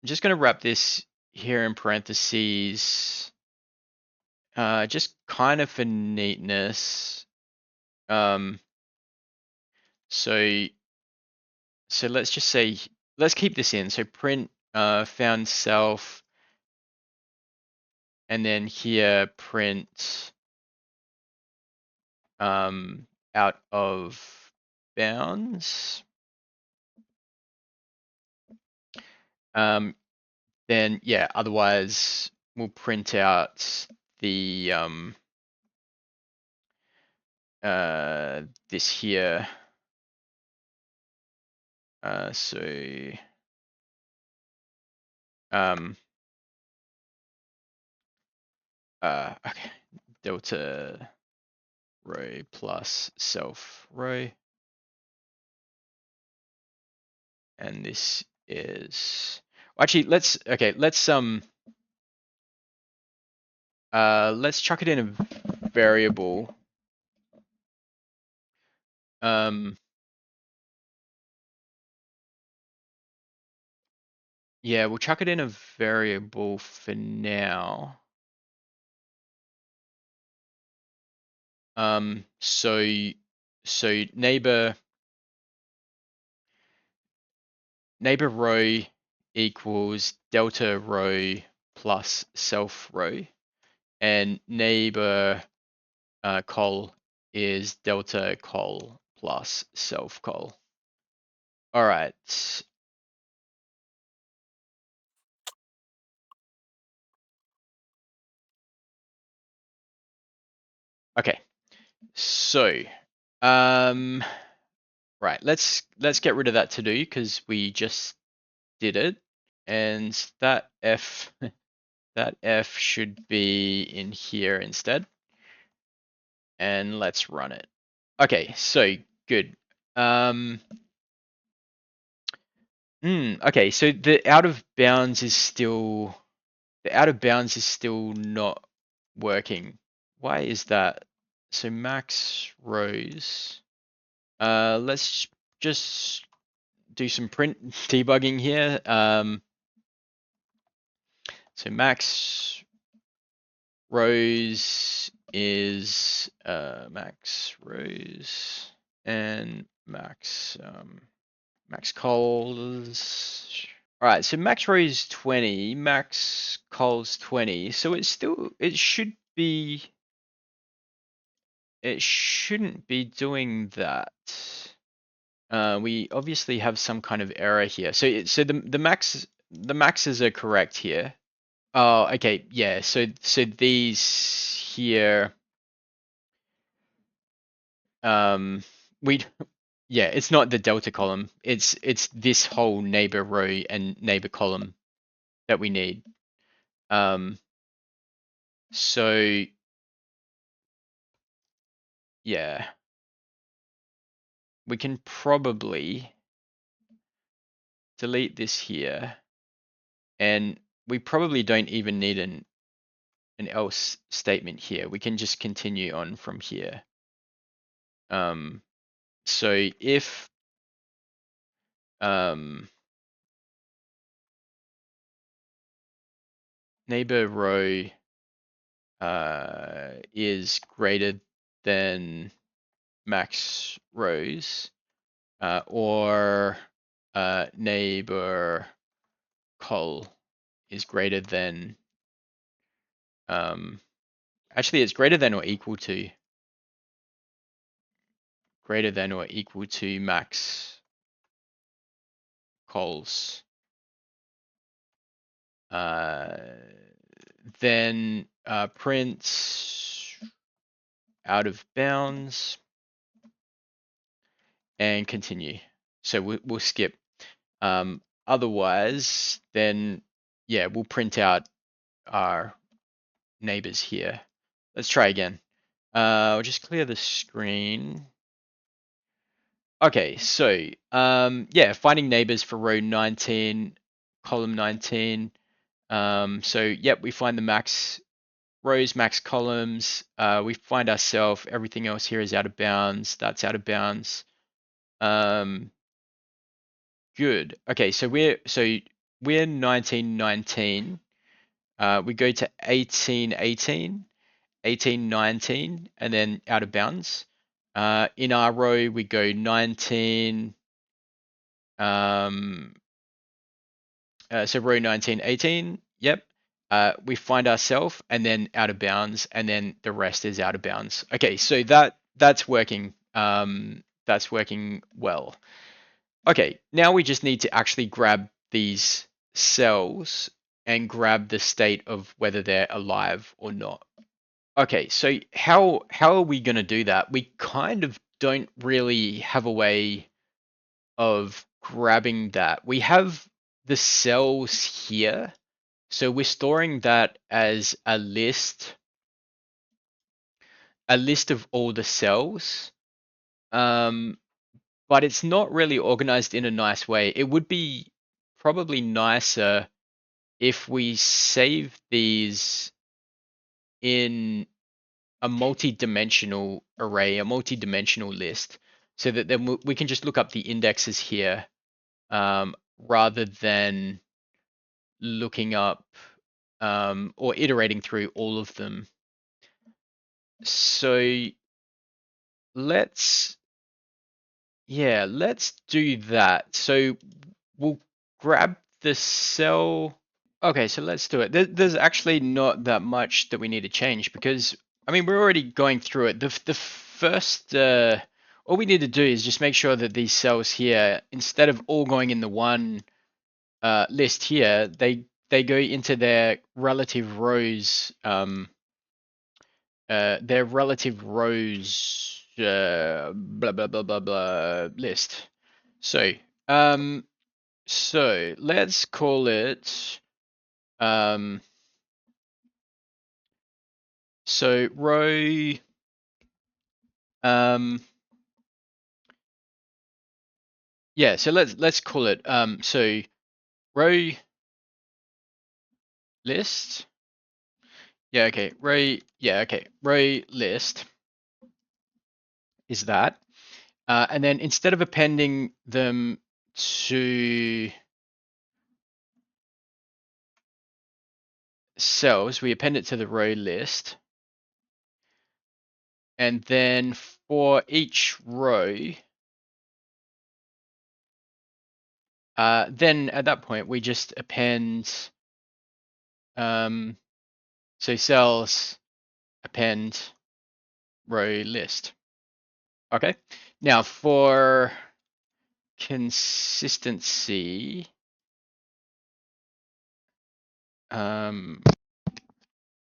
Speaker 1: just going to wrap this here in parentheses, just kind of for neatness. So let's just say, let's keep this in. So print found self, and then here print out of bounds. Then yeah, otherwise we'll print out the this here. Okay, delta row plus self row, and this is actually let's chuck it in a variable. Yeah, we'll chuck it in a variable for now. So neighbor row equals delta row plus self row, and neighbor col is delta col plus self col. All right. Okay. So Right, let's get rid of that to do because we just did it, and that F that F should be in here instead. And let's run it. Okay, so good. Okay, so the out of bounds is still not working. Why is that? So max rows. Let's just do some print debugging here. So max rows is max rows and max max cols. All right, so max row is 20, max cols 20. So it shouldn't be doing that. We obviously have some kind of error here. So the maxes are correct here. Oh, okay, yeah. So these here, we yeah, it's not the delta column. It's this whole neighbor row and neighbor column that we need. So yeah, we can probably delete this here, and we probably don't even need an else statement here. We can just continue on from here. So if neighbor row is greater than max rows, or neighbor col is greater than actually it's greater than or equal to max cols, then print out of bounds and continue. So we'll skip. Otherwise, then yeah, we'll print out our neighbors here. Let's try again. I'll just clear the screen. Okay, so yeah, finding neighbors for row 19, column 19. So yep, we find the max rows, max columns. We find ourselves, everything else here is out of bounds. That's out of bounds. Good. Okay, so we're 1919. We go to 1818, 1819, and then out of bounds. In our row, we go 19. So row 1918. Yep. We find ourselves, and then out of bounds, and then the rest is out of bounds. Okay, so that's working. That's working well. Okay, now we just need to actually grab these cells and grab the state of whether they're alive or not. Okay, so how are we going to do that? We kind of don't really have a way of grabbing that. We have the cells here, so we're storing that as a list of all the cells. But it's not really organized in a nice way. It would be probably nicer if we save these in a multi-dimensional array, a multi-dimensional list, so that then we can just look up the indexes here, rather than looking up or iterating through all of them. So let's do that. So we'll grab the cell. Okay, so let's do it. There's actually not that much that we need to change because, I mean, we're already going through it. The first, all we need to do is just make sure that these cells here, instead of all going in the one list here, they go into their relative rows. Their relative rows blah blah blah blah blah list. So so let's call it so row yeah, so let's call it so row list. Yeah, okay. Row list is that. And then instead of appending them to cells, we append it to the row list. And then for each row, then at that point, we just append, so cells append row list. Okay. Now for consistency, no,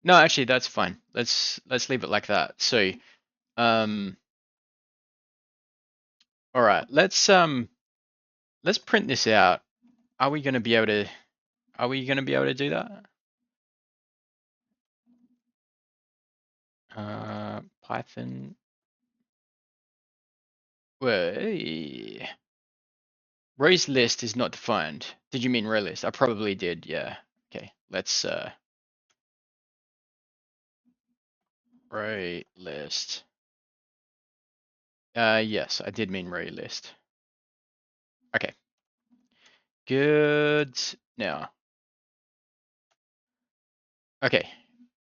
Speaker 1: actually that's fine. Let's leave it like that. So, all right, let's print this out. Are we going to be able to do that? Python. Wait. Rows list is not defined. Did you mean row list? I probably did, yeah. Okay, let's row list. Yes, I did mean row list. Okay. Good. Now. Okay.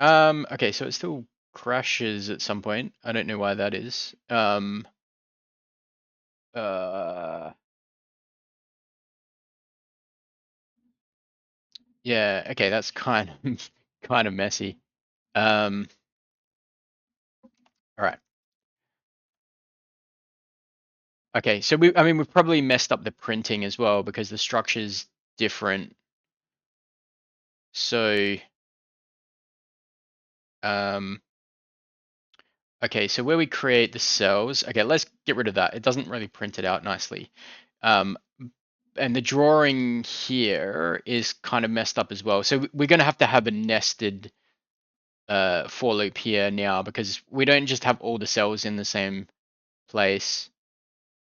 Speaker 1: Okay, so it still crashes at some point. I don't know why that is. Yeah, okay, that's kind of kind of messy. All right. Okay, so I mean, we've probably messed up the printing as well because the structure's different. So, okay, so where we create the cells, okay, let's get rid of that. It doesn't really print it out nicely. And the drawing here is kind of messed up as well. So we're going to have a nested for loop here now because we don't just have all the cells in the same place.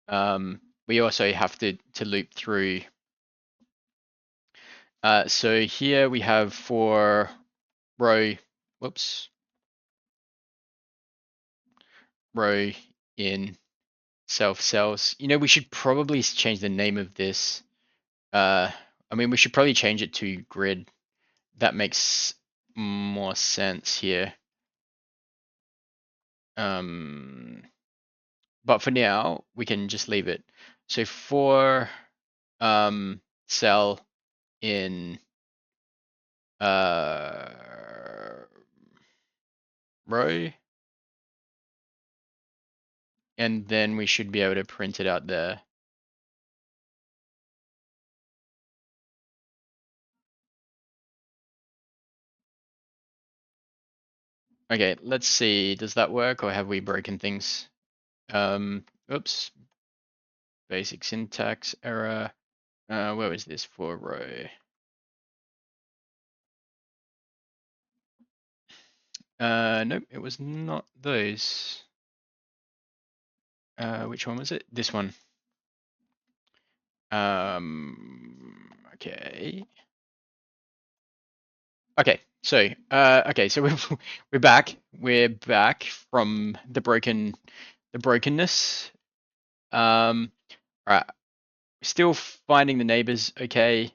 Speaker 1: We also have to loop through. So here we have for row, whoops, row in self cells. You know, we should probably change the name of this. I mean, we should probably change it to grid. That makes more sense here. But for now, we can just leave it. So for cell in row, and then we should be able to print it out there. Okay, let's see. Does that work or have we broken things? Oops. Basic syntax error. Where was this for row? Nope, it was not those. Which one was it? This one. Okay. Okay, so okay, so we're back. We're back from the brokenness. All right, still finding the neighbors. Okay.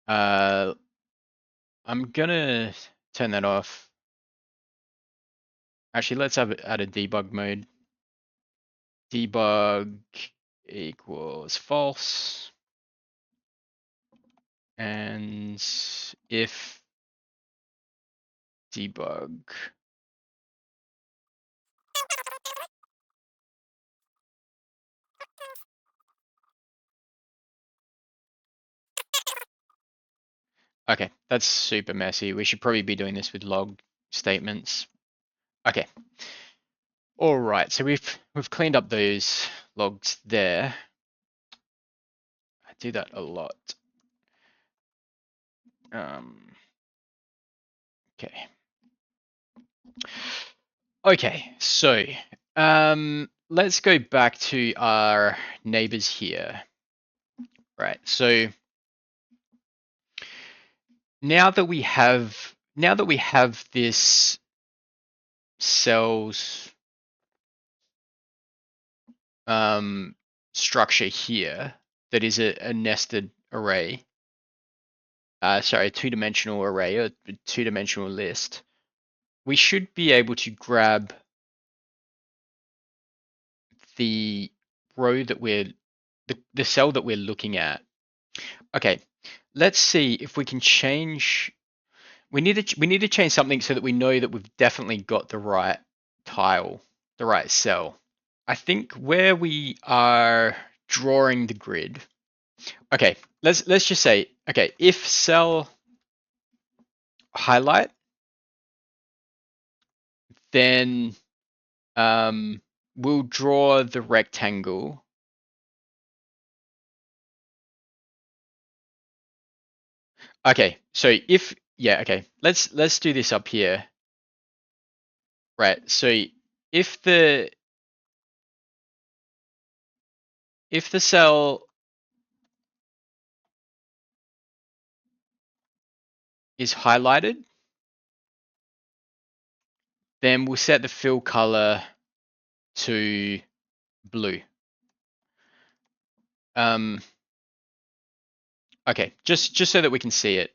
Speaker 1: I'm gonna turn that off. Actually, let's add a debug mode. Debug equals false, and if debug. Okay, that's super messy. We should probably be doing this with log statements. Okay. All right, so we've cleaned up those logs there. I do that a lot. Okay. Okay, so let's go back to our neighbors here. Right. So now that we have this cells structure here that is a nested array, sorry, a two-dimensional array, a two-dimensional list, we should be able to grab the row that the cell that we're looking at. Okay, let's see if we can change. We need to change something so that we know that we've definitely got the right tile, the right cell. I think where we are drawing the grid. Okay, let's just say, okay, if cell highlight, then we'll draw the rectangle. Okay, so okay, let's do this up here. Right, so if the cell is highlighted, then we'll set the fill color to blue. Okay, just so that we can see it.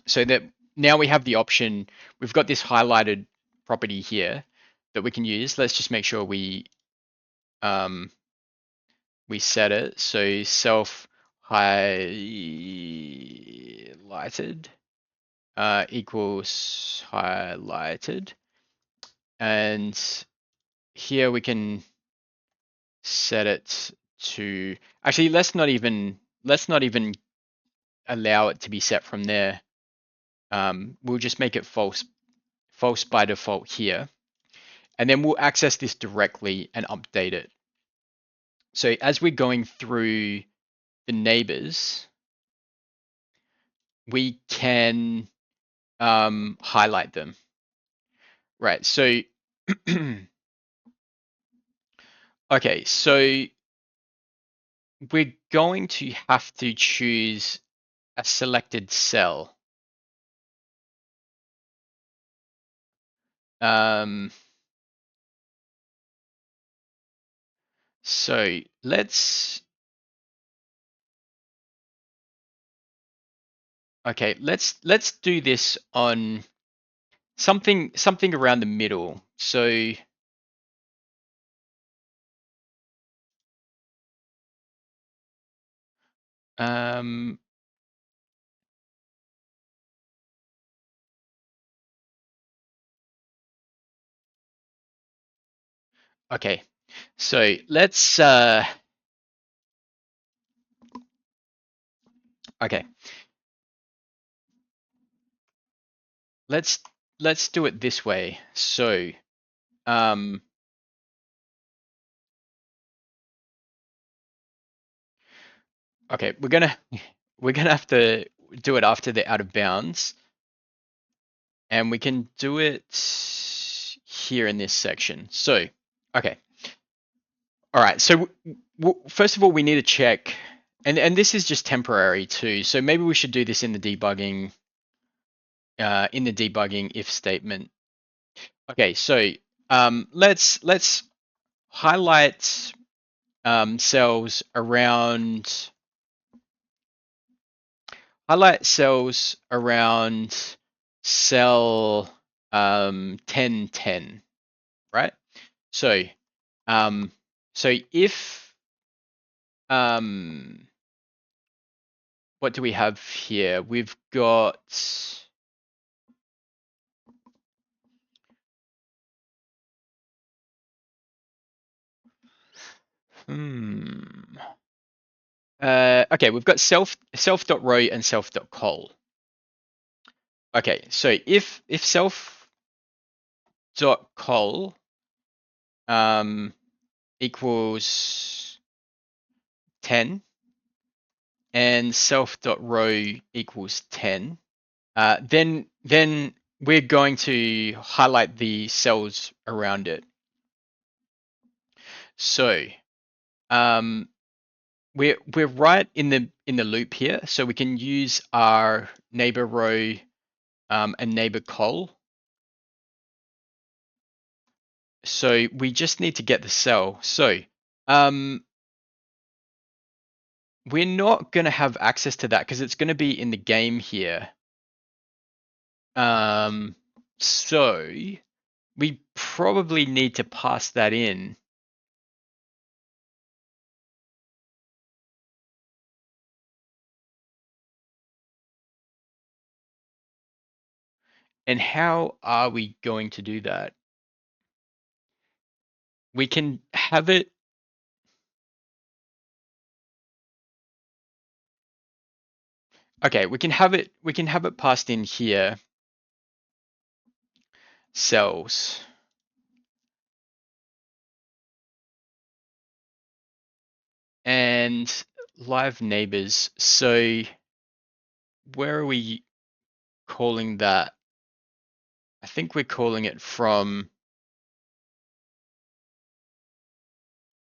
Speaker 1: So that now we have the option, we've got this highlighted property here that we can use. Let's just make sure we set it. So self highlighted equals highlighted. And here we can set it to, actually, let's not even allow it to be set from there. We'll just make it false by default here. And then we'll access this directly and update it. So as we're going through the neighbors, we can highlight them. Right, so okay, so we're going to have to choose a selected cell. So let's do this on something around the middle. So okay, so let's okay. Let's do it this way. So okay, we're gonna have to do it after the out of bounds, and we can do it here in this section. So okay, all right. So first of all, we need to check, and this is just temporary too. So maybe we should do this in the debugging if statement. Okay, so let's highlight cells around cell 1010, right? So if what do we have here? We've got okay, we've got self.row and self.col. Okay, so if self.col equals 10 and self.row equals 10, then we're going to highlight the cells around it. So we're right in the loop here, so we can use our neighbor row and neighbor col. So we just need to get the cell. So we're not going to have access to that because it's going to be in the game here. So we probably need to pass that in. And how are we going to do that? We can have it. Okay, we can have it passed in here. Cells. And live neighbors. So where are we calling that? I think we're calling it from,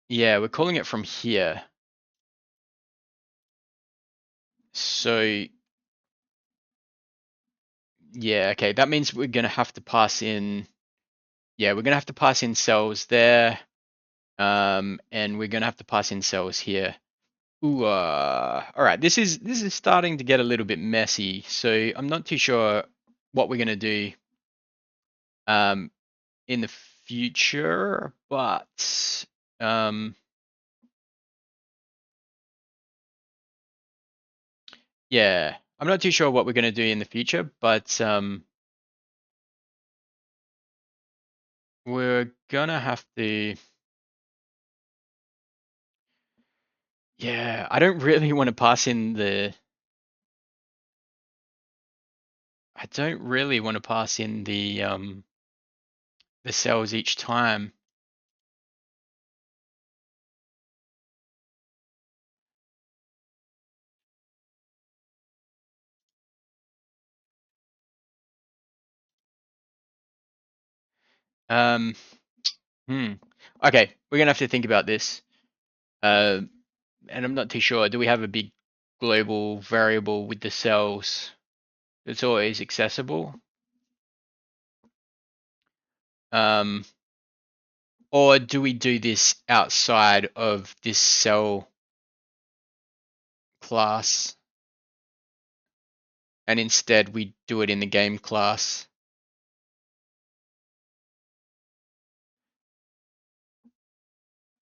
Speaker 1: yeah, we're calling it from here. So yeah, okay, that means we're gonna have to pass in, yeah, we're gonna have to pass in cells there, and we're gonna have to pass in cells here. Ooh, all right, this is starting to get a little bit messy, so I'm not too sure what we're gonna do in the future, but yeah, I'm not too sure what we're gonna do in the future, but we're gonna have to. Yeah, I don't really want to pass in the. I don't really want to pass in the cells each time. Um, hmm. Okay, we're gonna have to think about this. Uh, and I'm not too sure. Do we have a big global variable with the cells that's always accessible? Um, or do we do this outside of this cell class, and instead we do it in the game class?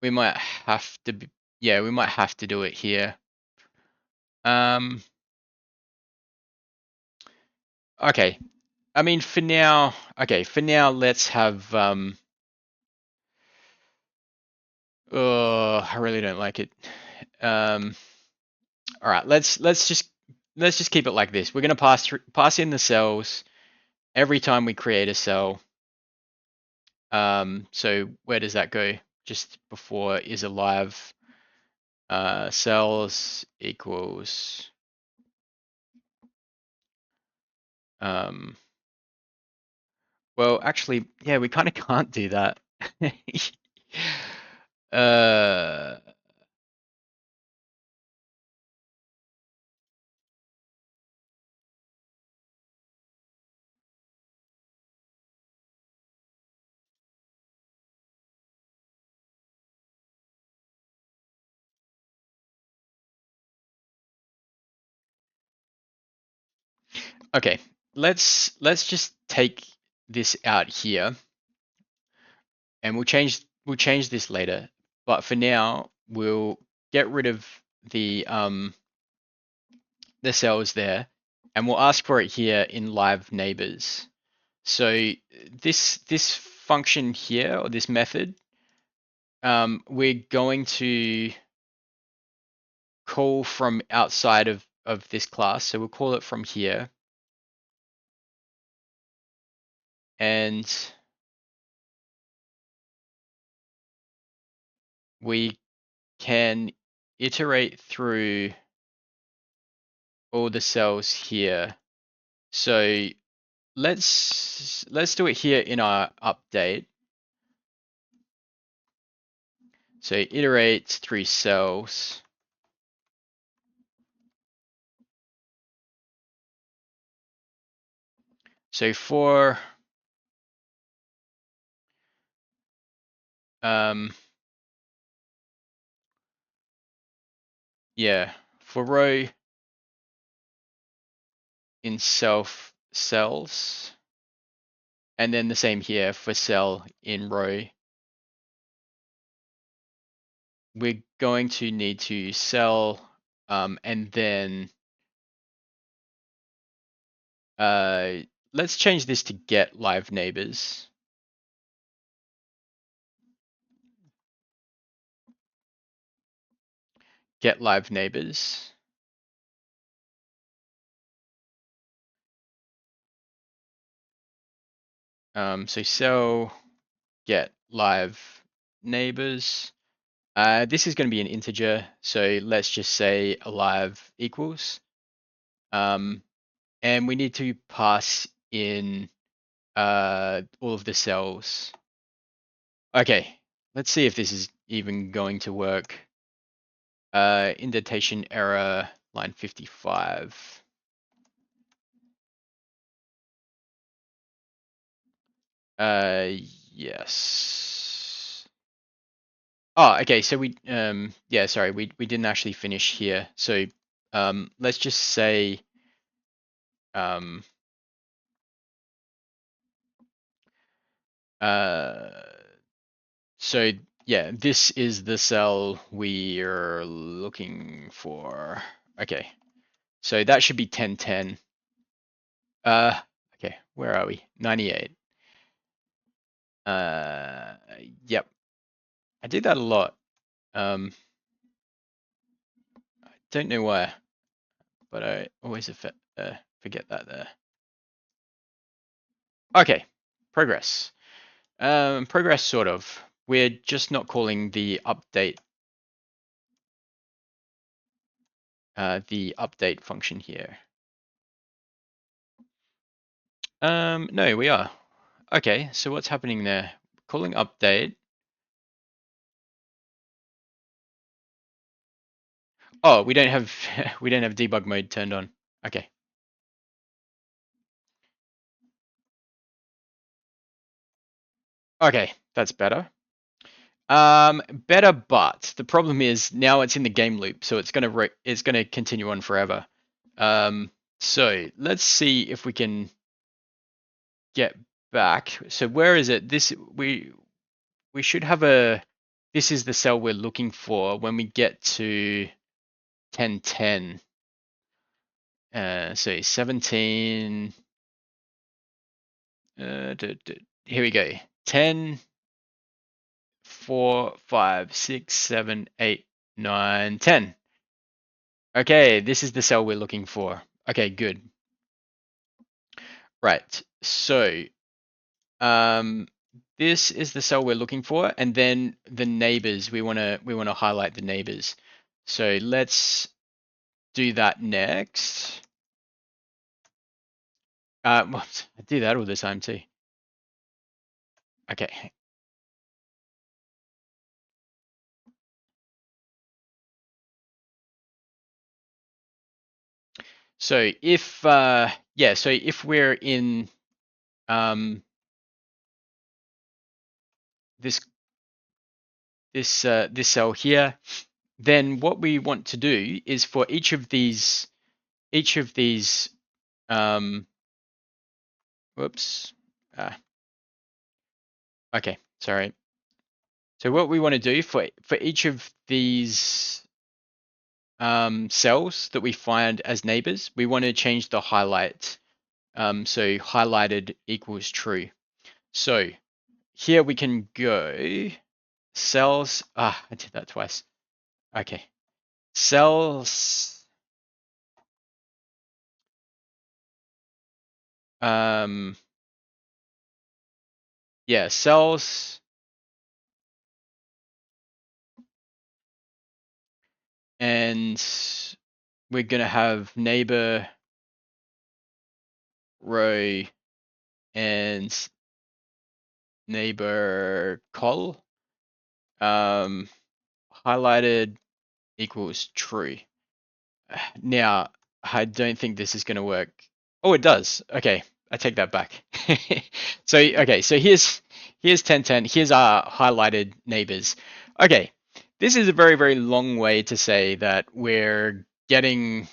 Speaker 1: We might have to be, yeah, we might have to do it here. Um, okay. I mean, for now, okay, for now, let's have, oh, I really don't like it. Um, all right, let's just keep it like this. We're gonna pass in the cells every time we create a cell. So where does that go? Just before is alive. Cells equals um. Well, actually, yeah, we kind of can't do that. uh. Okay, let's just take this out here, and we'll change this later. But for now, we'll get rid of the cells there, and we'll ask for it here in live neighbors. So this function here, or this method, we're going to call from outside of this class. So we'll call it from here, and we can iterate through all the cells here. So let's do it here in our update. So iterate through cells. So for yeah, for row in self cells, and then the same here for cell in row. We're going to need to cell and then let's change this to get live neighbors. Get live neighbors. So cell get live neighbors. This is going to be an integer, so let's just say alive equals. And we need to pass in all of the cells. Okay, let's see if this is even going to work. Indentation error, line 55. Yes. Oh, okay, so yeah, sorry, we didn't actually finish here. So let's just say um uh so yeah, this is the cell we're looking for. Okay. So that should be 1010. Okay, where are we? 98. Yep. I did that a lot. I don't know why, but I always forget that there. Okay, progress. Progress sort of. We're just not calling the update function here. No, we are. Okay, so what's happening there? Calling update. Oh, we don't have we don't have debug mode turned on. Okay. Okay, that's better. Better, but the problem is now it's in the game loop, so it's gonna continue on forever. So let's see if we can get back. So where is it? This we should have a. This is the cell we're looking for when we get to 1010. So 17. Here we go. 10, 4, 5, 6, 7, 8, 9, 10. Okay, this is the cell we're looking for. Okay, good. Right. So, this is the cell we're looking for, and then the neighbors. We wanna highlight the neighbors. So let's do that next. What? I do that all the time too. Okay. So if yeah, so if we're in this this cell here, then what we want to do is for each of these whoops. Okay, sorry. So what we want to do for each of these cells that we find as neighbors, we want to change the highlight. So highlighted equals true. So here we can go cells. I did that twice. Okay, cells. Yeah, cells and we're going to have neighbor row and neighbor col highlighted equals true. Now, I don't think this is going to work. Oh, it does. Okay, I take that back. So, okay, so here's 1010. Here's our highlighted neighbors. Okay, this is a very, very long way to say that we're getting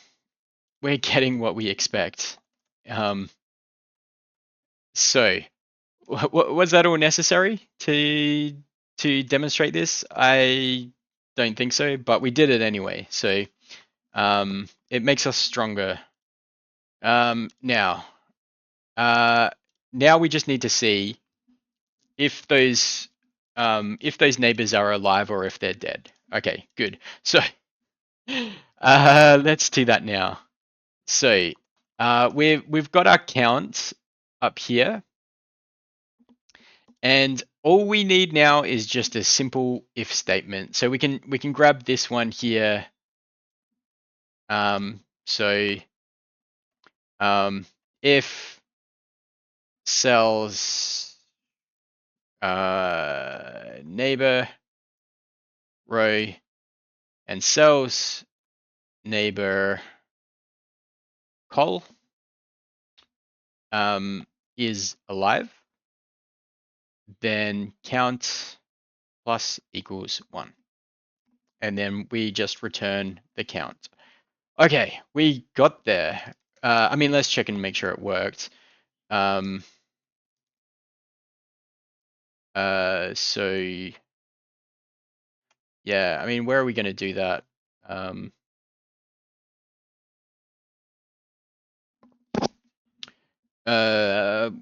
Speaker 1: what we expect. So, was that all necessary to demonstrate this? I don't think so, but we did it anyway. So, it makes us stronger. Now, uh, now we just need to see if those neighbors are alive or if they're dead. Okay, good. So, let's do that now. So, we've got our count up here, and all we need now is just a simple if statement. So we can grab this one here. So if cells neighbor row and cells neighbor col is alive, then count plus equals 1. And then we just return the count. Okay, we got there. I mean, let's check and make sure it worked. So yeah, I mean, where are we going to do that?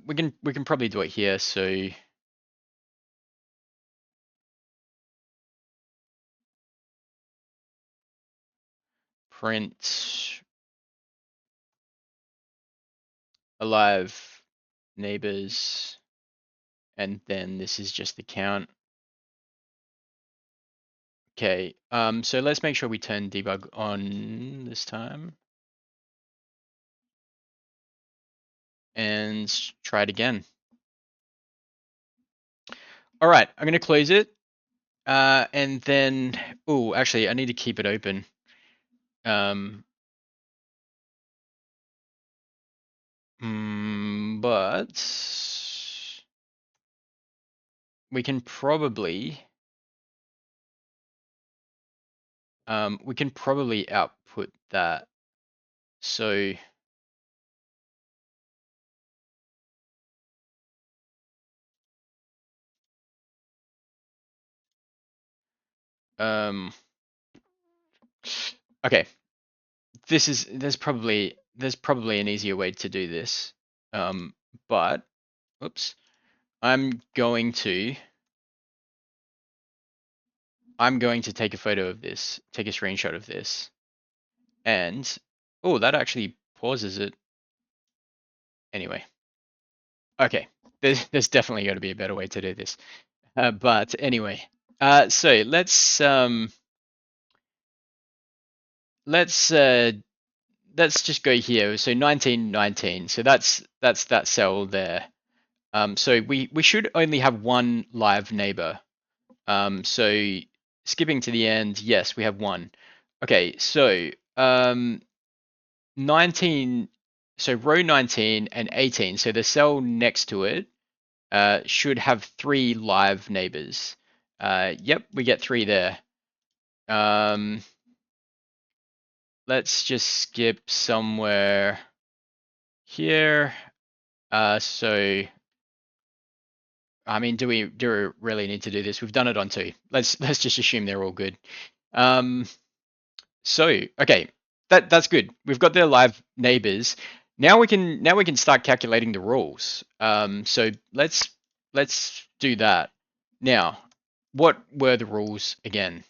Speaker 1: We can probably do it here. So print alive neighbors, and then this is just the count. Okay, so let's make sure we turn debug on this time. And try it again. All right, I'm gonna close it. And then, oh, actually, I need to keep it open. But we can probably output that. So okay, there's probably an easier way to do this. But oops, I'm going to take a photo of this, take a screenshot of this, and oh, that actually pauses it. Anyway, okay, there's definitely got to be a better way to do this. But anyway, so let's just go here. So 1919. So that's that cell there. So we should only have one live neighbor. So skipping to the end, yes, we have one. Okay, so 19. So row 19 and 18. So the cell next to it should have 3 live neighbors. Yep, we get 3 there. Let's just skip somewhere here. So, I mean, do we really need to do this? We've done it on 2. Let's just assume they're all good. So, okay, that's good. We've got their live neighbors. Now we can start calculating the rules. So let's do that. Now, what were the rules again?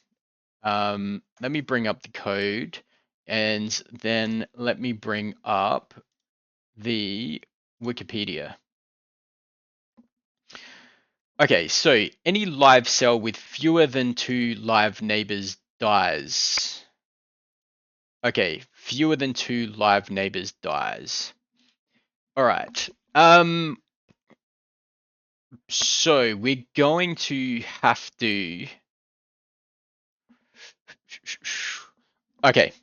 Speaker 1: Let me bring up the code, and then let me bring up the Wikipedia. Okay, so any live cell with fewer than 2 live neighbors dies. Okay, fewer than 2 live neighbors dies. All right. So we're going to have to. Okay,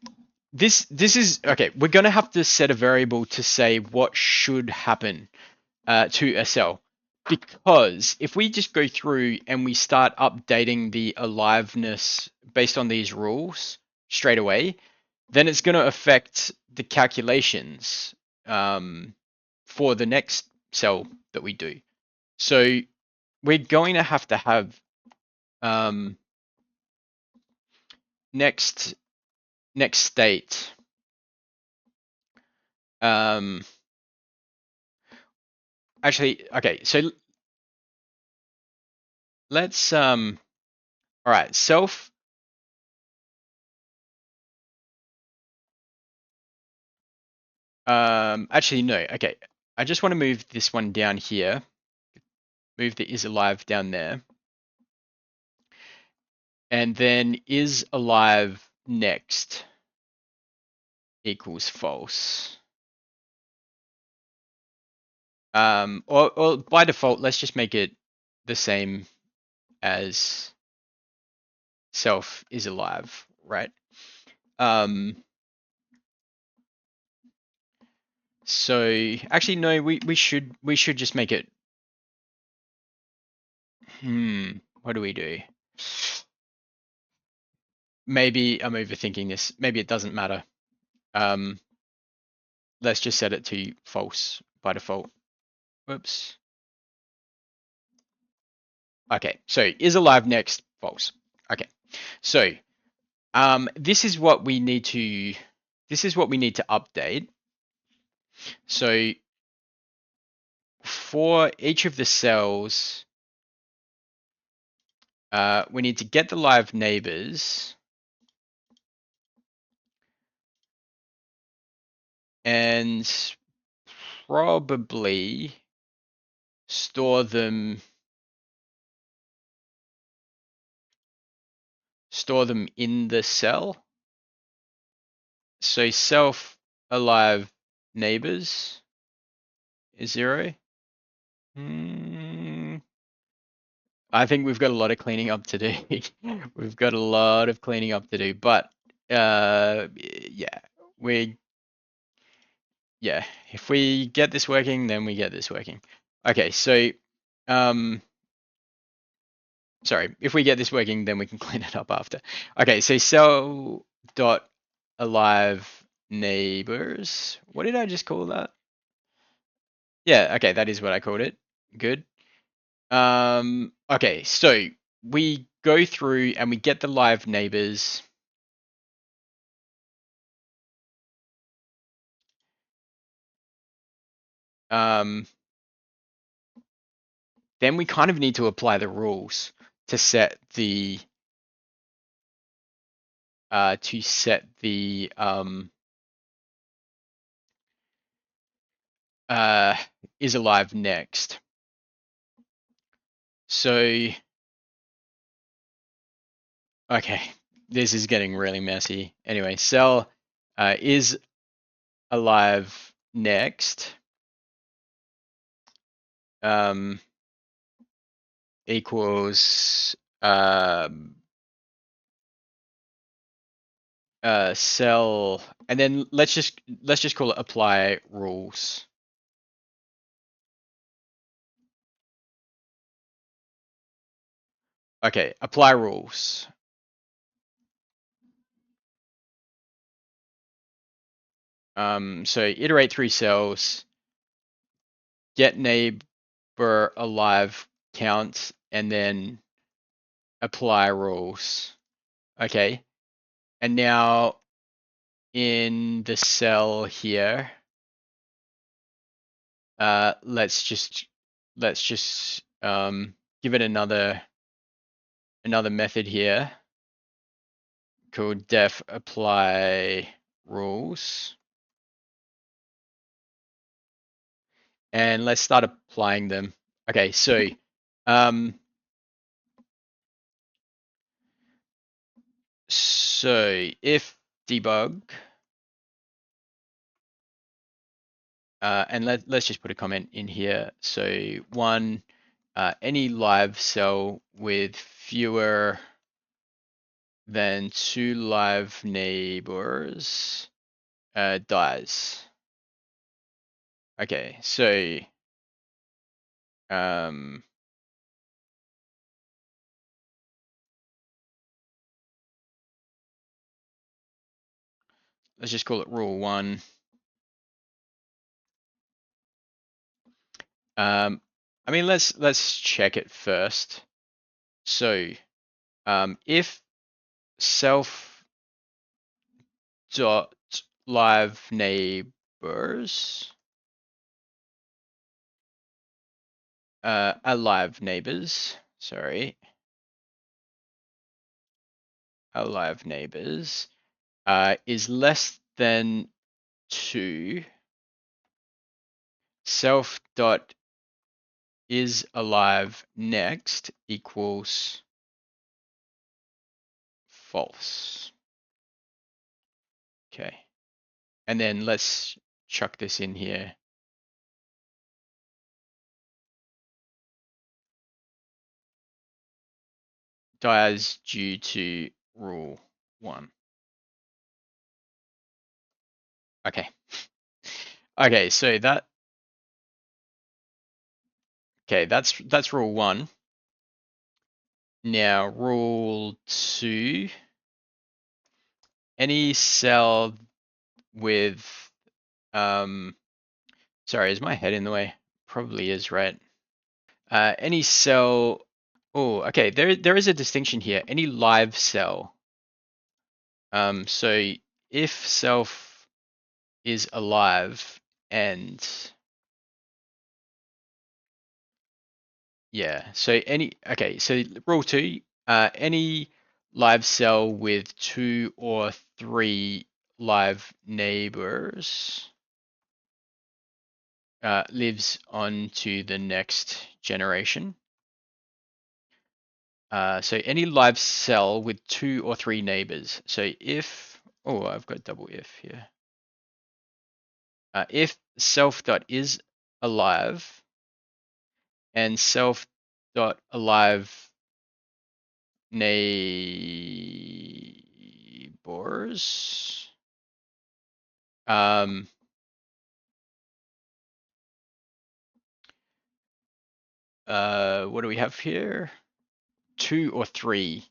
Speaker 1: this is okay. We're gonna have to set a variable to say what should happen to a cell, because if we just go through and we start updating the aliveness based on these rules straight away, then it's going to affect the calculations for the next cell that we do. So we're going to have next state. Actually, okay. So let's all right. Self. Actually, no. Okay. I just want to move this one down here. Move the is alive down there. And then is alive next equals false. Or by default, let's just make it the same as self is alive, right? So actually, no, we should just make it. What do we do? Maybe I'm overthinking this. Maybe it doesn't matter. Let's just set it to false by default. Whoops. Okay, so is alive next false. Okay, so this is what we need to update. So for each of the cells, we need to get the live neighbors and probably store them in the cell. So self alive neighbors is 0. I think we've got a lot of cleaning up to do. We've got a lot of cleaning up to do, but yeah, if we get this working, then we get this working. Okay, so sorry, if we get this working, then we can clean it up after. Okay, so cell dot alive neighbors. What did I just call that? Yeah, okay, that is what I called it. Good. Okay, so we go through and we get the live neighbors. Then we kind of need to apply the rules to set the is alive next. So okay, this is getting really messy. Anyway, cell is alive next equals cell, and then let's just call it apply rules. Okay, apply rules. So iterate 3 cells, get neighbor alive count, and then apply rules. Okay, and now in the cell here, let's just give it another method here called def apply rules, and let's start applying them. Okay, so if debug, and let's just put a comment in here. So one, any live cell with fewer than 2 live neighbors dies. Okay, so let's just call it rule 1. I mean, let's check it first. So if self dot live neighbors alive neighbors, sorry, alive neighbors is less than 2, self dot is alive next equals false. Okay, and then let's chuck this in here. Dies due to rule 1. Okay. Okay, so that's rule 1. Now rule 2, any cell with sorry, is my head in the way? Probably is, right? Any cell. Oh, okay, there is a distinction here. Any live cell. So if self is alive and yeah, so so rule 2, any live cell with 2 or 3 live neighbors lives on to the next generation. So any live cell with 2 or 3 neighbors. So if, oh, I've got double if here. If self dot is alive and self dot alive neighbors, what do we have here? 2 or 3.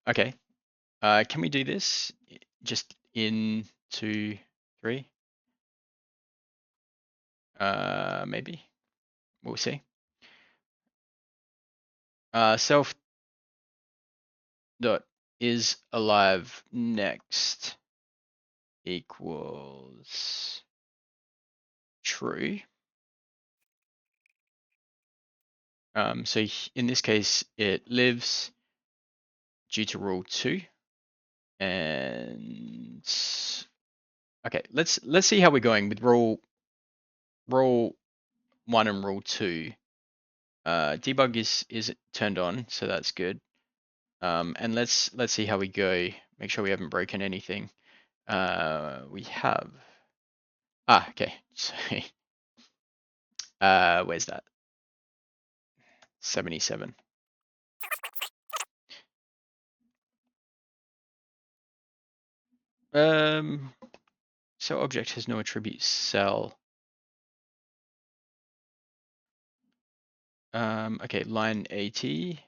Speaker 1: Okay. Can we do this just in 2, 3? Maybe. We'll see. Self dot is alive next equals true. So in this case, it lives due to rule 2. And okay, let's see how we're going with rule 1 and rule 2. Debug is turned on, so that's good. And let's see how we go. Make sure we haven't broken anything. We have. Okay. Sorry. Where's that? 77. So object has no attribute cell. Okay, line 80.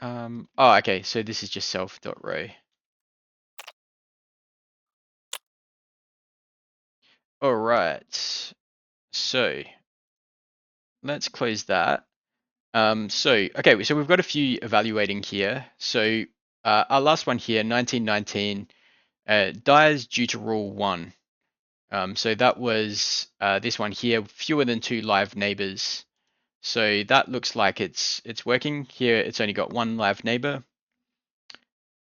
Speaker 1: Oh, okay, so this is just self.row. All right, so let's close that. Okay, so we've got a few evaluating here. So our last one here, 1919, dies due to rule 1. So that was this one here, fewer than 2 live neighbors. So that looks like it's working. Here it's only got 1 live neighbor.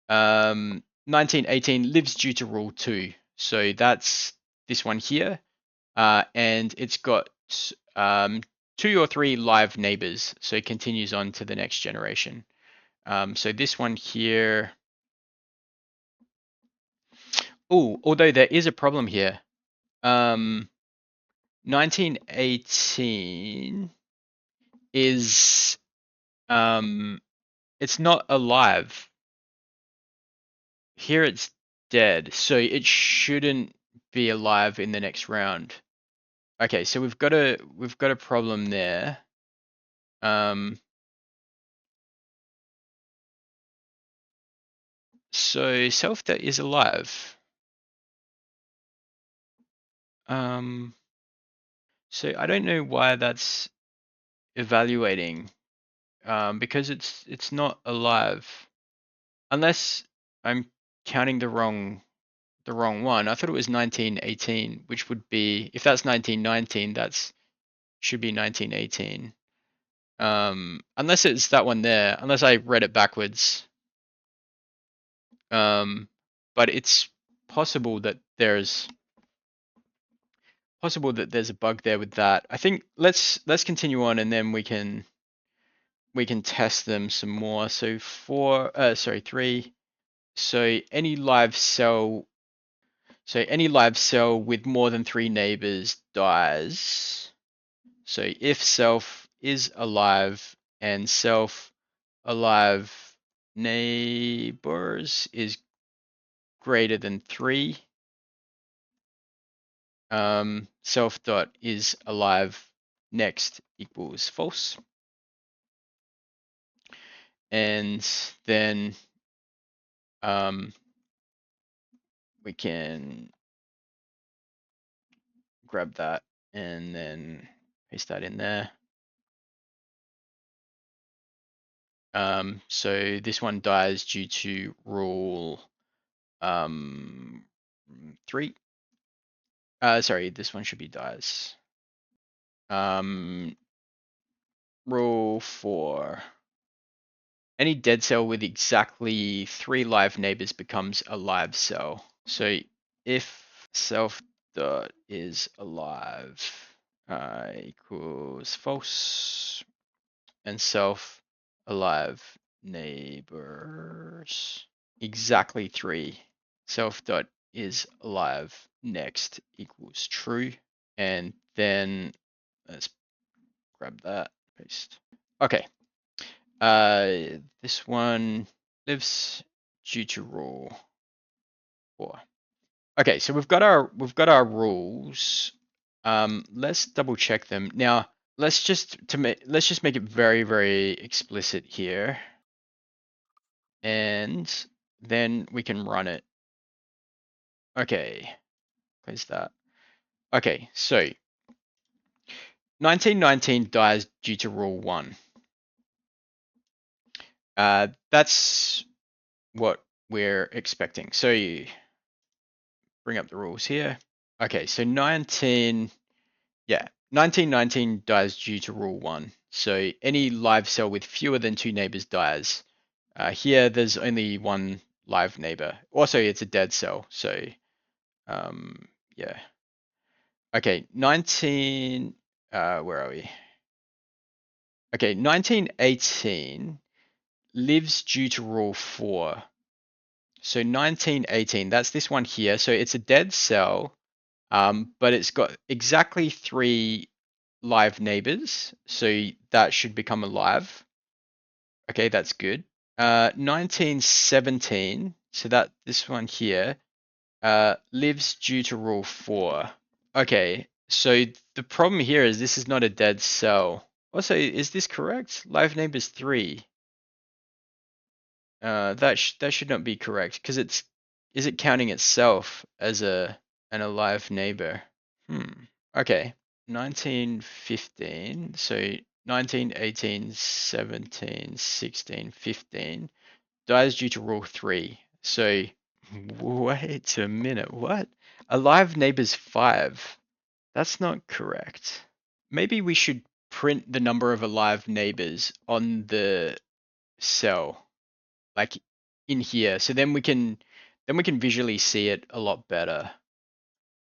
Speaker 1: 1918 lives due to rule 2. So that's this one here. And it's got 2 or 3 live neighbors, so it continues on to the next generation. So this one here, oh, although there is a problem here. 1918 is, it's not alive. Here it's dead, so it shouldn't be alive in the next round. Okay, so we've got a problem there. So self-that is alive. So I don't know why that's evaluating, because it's not alive, unless I'm counting the wrong one. I thought it was 1918, which would be, if that's 1919, that's should be 1918. Unless it's that one there, unless I read it backwards. But it's possible that there's a bug there with that. I think let's continue on, and then we can test them some more. So 3. So any live cell with more than 3 neighbors dies. So if self is alive and self alive neighbors is greater than 3, self dot is alive next equals false. And then we can grab that and then paste that in there. So this one dies due to rule 3. Sorry, this one should be dies. Rule 4. Any dead cell with exactly 3 live neighbors becomes a live cell. So if self dot is alive equals false, and self alive neighbors exactly 3, self dot is alive next equals true. And then let's grab that, paste. Okay. This one lives due to rule 4. Okay, so we've got our rules. Let's double check them. Now, let's just make it very, very explicit here. And then we can run it. Okay. Close that. Okay, so 1919 dies due to rule 1. That's what we're expecting. So you bring up the rules here. Okay, so 1919 dies due to rule 1. So any live cell with fewer than 2 neighbors dies. Here, there's only 1 live neighbor. Also, it's a dead cell. So, yeah. Okay, where are we? Okay, 1918 lives due to rule 4. So 1918, that's this one here. So it's a dead cell, but it's got exactly 3 live neighbors. So that should become alive. Okay, that's good. 1917, so that this one here, lives due to rule 4. Okay, so the problem here is this is not a dead cell. Also, is this correct? Live neighbors 3. That should not be correct, because is it counting itself as an alive neighbor? Okay. 1915. So 19, 18, 17, 16, 15 dies due to rule 3. So wait a minute. What? Alive neighbors 5. That's not correct. Maybe we should print the number of alive neighbors on the cell, like in here, so then we can visually see it a lot better.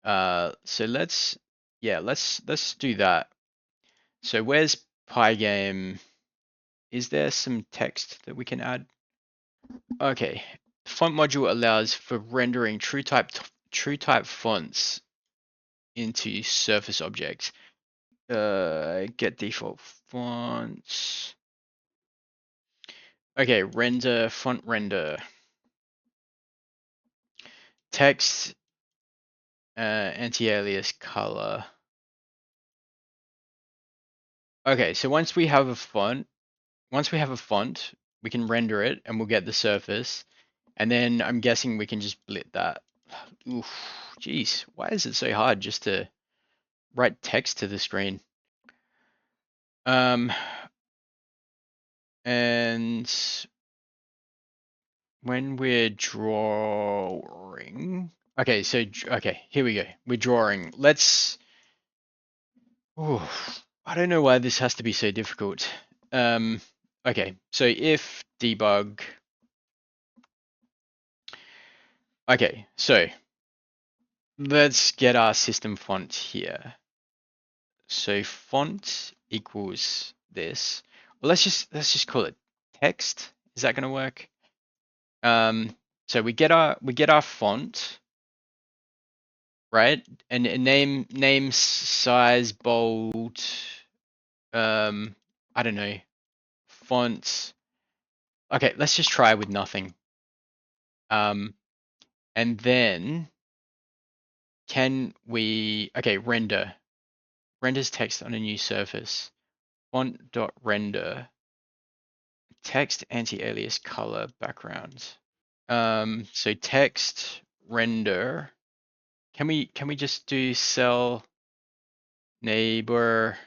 Speaker 1: So let's do that. So where's Pygame? Is there some text that we can add? Okay, font module allows for rendering true type fonts into surface objects. Get default fonts. Okay, render font render text anti-alias color. Okay, so once we have a font, we can render it and we'll get the surface. And then I'm guessing we can just split that. Oof, geez, why is it so hard just to write text to the screen? And when we're drawing, okay, so okay, here we go. We're drawing. Let's. Oh, I don't know why this has to be so difficult. Okay, so if debug. Okay, so let's get our system font here. So font equals this. Well, let's just call it text. Is that gonna work? So we get our font, right? And name size bold. I don't know. Fonts. Okay, let's just try with nothing. And then can we? Okay, renders text on a new surface. Font.render text anti-alias color background. So text render. Can we just do cell neighbor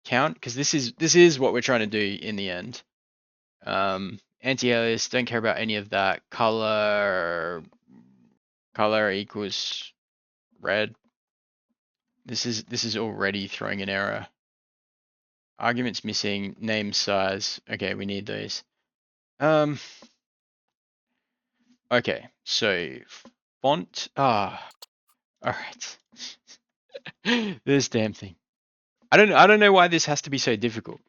Speaker 1: count? Because this is what we're trying to do in the end. Anti-alias, don't care about any of that. Color equals red. This is already throwing an error. Arguments missing, name size. Okay, we need those. Okay, so font. All right. This damn thing. I don't know why this has to be so difficult.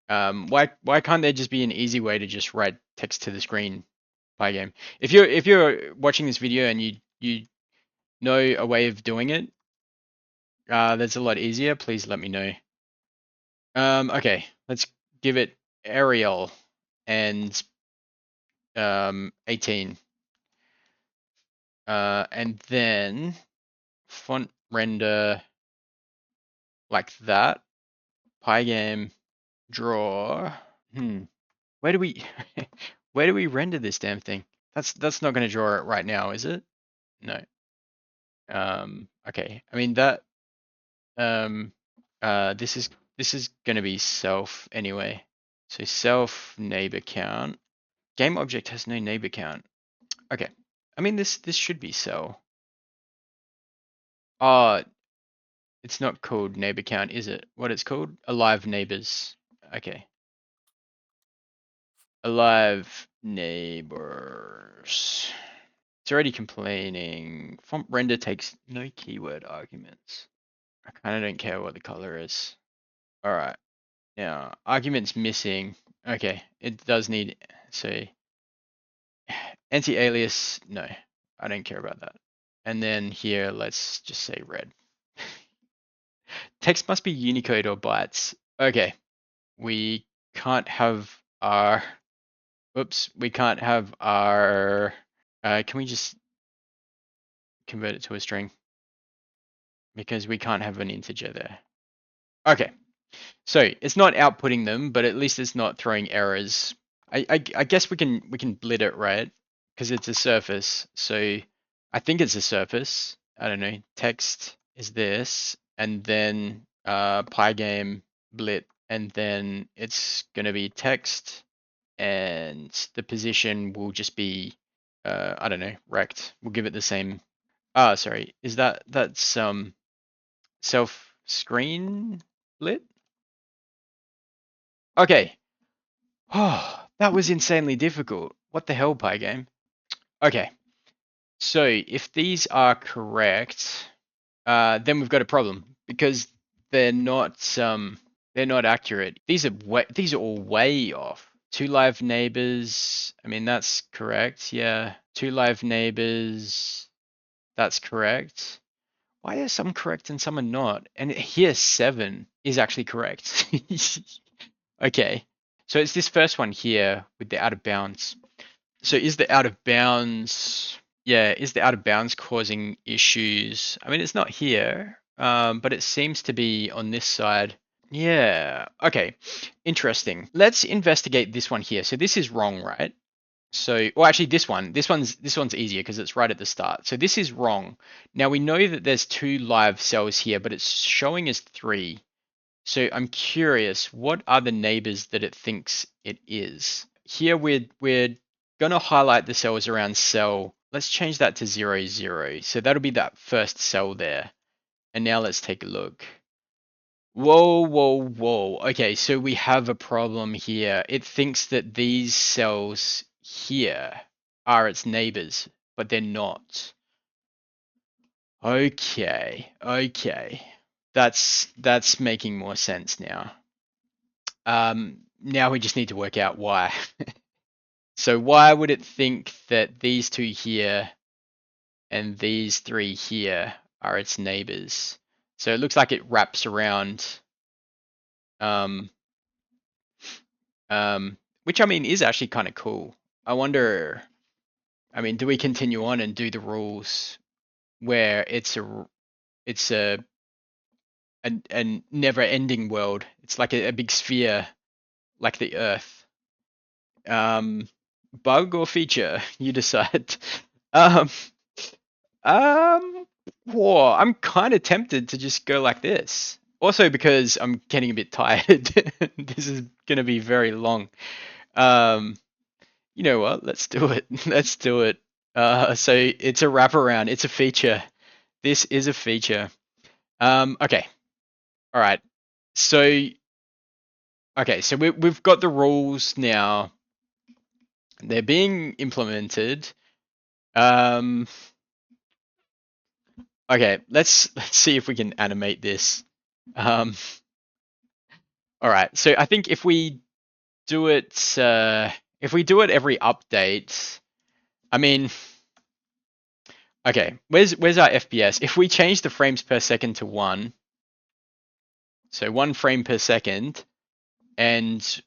Speaker 1: Why can't there just be an easy way to just write text to the screen Pygame? If you're watching this video and you know a way of doing it, that's a lot easier. Please let me know. Okay, let's give it Arial and 18. And then font render like that. Pygame draw. Where do we where do we render this damn thing? That's not going to draw it right now, is it? No. Okay. I mean that this is going to be self anyway. So self neighbor count. Game object has no neighbor count. Okay. I mean this should be cell. Oh, it's not called neighbor count, is it? What it's called? Alive neighbors. Okay. Alive neighbors. It's already complaining. Font render takes no keyword arguments. I kind of don't care what the color is. All right. Now, arguments missing. Okay, it does need, so anti-alias, no, I don't care about that. And then here, let's just say red. Text must be Unicode or bytes. Okay, we can't have our, oops, we can't have our, can we just convert it to a string? Because we can't have an integer there. Okay, so it's not outputting them, but at least it's not throwing errors. I guess we can blit it, right? Because it's a surface. So I think it's a surface. I don't know. Text is this, and then Pygame blit, and then it's gonna be text, and the position will just be I don't know, rect. We'll give it the same. Ah, sorry. Is that's self screen blit? Okay. Oh, that was insanely difficult. What the hell, Pygame? Okay. So if these are correct, then we've got a problem because they're not They're not accurate. These are all way off. 2 live neighbors. I mean, that's correct. Yeah. 2 live neighbors. That's correct. Why are some correct and some are not? And here 7 is actually correct. Okay. So it's this first one here with the out of bounds. So is the out of bounds, yeah, is the out of bounds causing issues? I mean, it's not here, but it seems to be on this side. Yeah. Okay. Interesting. Let's investigate this one here. So this is wrong, right? So, well, actually, this one's easier because it's right at the start. So this is wrong. Now we know that there's 2 live cells here, but it's showing as 3. So I'm curious, what are the neighbors that it thinks it is? Here we're gonna highlight the cells around cell. Let's change that to 0, 0. So that'll be that first cell there. And now let's take a look. Whoa, whoa, whoa. Okay, so we have a problem here. It thinks that these cells here are its neighbors, but they're not. Okay, okay. That's making more sense now. Now we just need to work out why. So why would it think that these 2 here and these 3 here are its neighbors? So it looks like it wraps around, which I mean is actually kind of cool. I wonder, I mean, do we continue on and do the rules where it's a never-ending world? It's like a big sphere, like the Earth. Bug or feature, you decide. Um, whoa, I'm kind of tempted to just go like this. Also because I'm getting a bit tired. This is gonna be very long. Um, you know what? Let's do it. Let's do it. So it's a wraparound. It's a feature. This is a feature. Okay. All right. So, okay. So we've got the rules now. They're being implemented. Okay. Let's see if we can animate this. All right. So I think if we do it every update, I mean, okay, where's our FPS? If we change the frames per second to 1, so 1 frame per second, and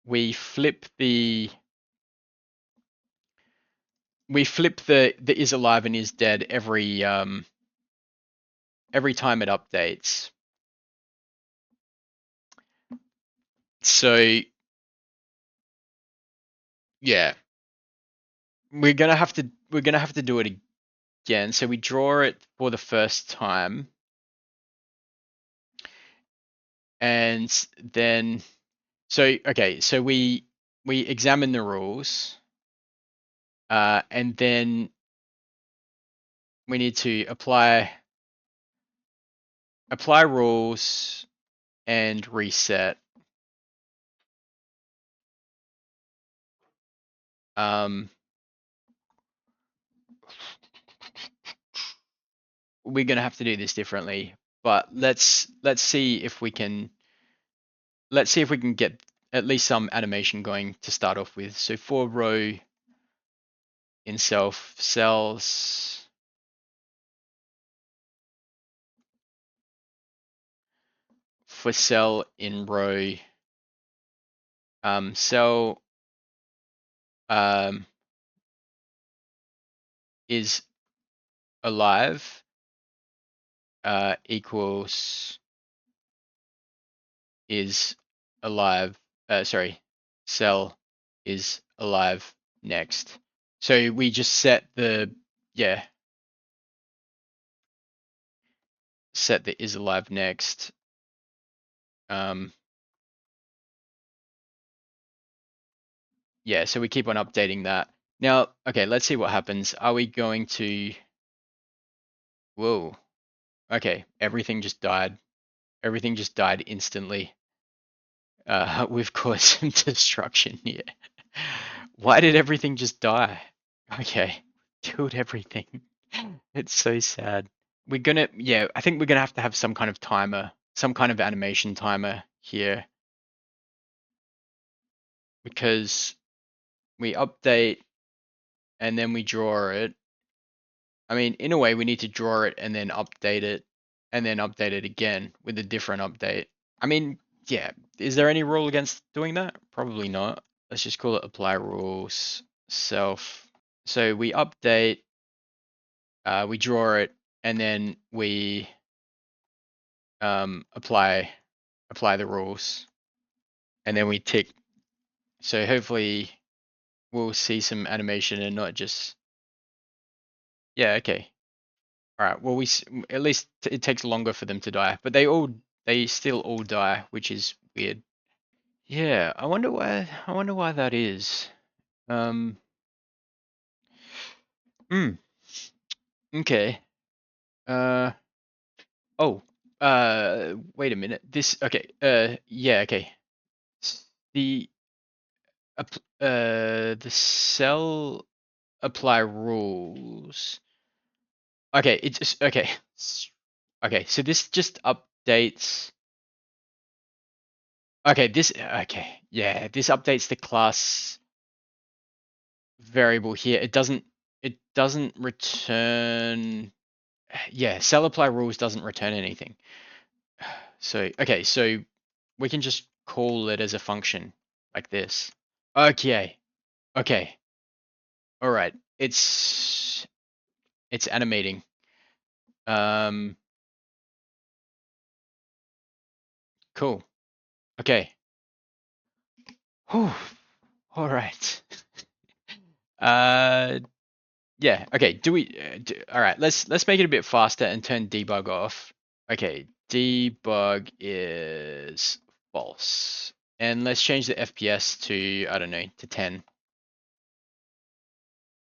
Speaker 1: we flip the is alive and is dead every time it updates. So yeah, we're gonna have to do it again. So we draw it for the first time, and then okay, so we examine the rules, and then we need to apply rules and reset. We're gonna have to do this differently, but let's see if we can get at least some animation going to start off with. So for row in self cells, for cell in row, cell is alive equals is alive. Sorry, cell is alive next. So we just set the set the is alive next. Yeah, so we keep on updating that. Now, okay, let's see what happens. Are we going to... Whoa. Okay, everything just died. Everything just died instantly. We've caused some destruction here. Why did everything just die? Okay, killed everything. It's so sad. I think we're gonna have to have some kind of timer some kind of animation timer here, because we update and then we draw it. I mean, in a way, we need to draw it and then update it and then update it again with a different update. I mean, yeah, is there any rule against doing that? Probably not. Let's just call it apply rules self. So we update, we draw it, and then we apply the rules, and then we tick. So hopefully we'll see some animation and not just, yeah, okay. All right. Well, at least it takes longer for them to die, but they still all die, which is weird. Yeah, I wonder why. I wonder why that is. Um. Hmm. Okay. Uh. Oh. Wait a minute. This. Okay. Yeah. Okay. The. The cell apply rules. Okay. It just. Okay. Okay. So this just updates. Okay. This. Okay. Yeah. This updates the class variable here. It doesn't. It doesn't return. Yeah. Cell apply rules doesn't return anything. So, okay, so we can just call it as a function like this. Okay, okay, all right. It's animating. Um, cool. Okay. Whew. All right. Uh, yeah. Okay. All right. Let's make it a bit faster and turn debug off. Okay. Debug is false, and let's change the FPS to, I don't know, to 10.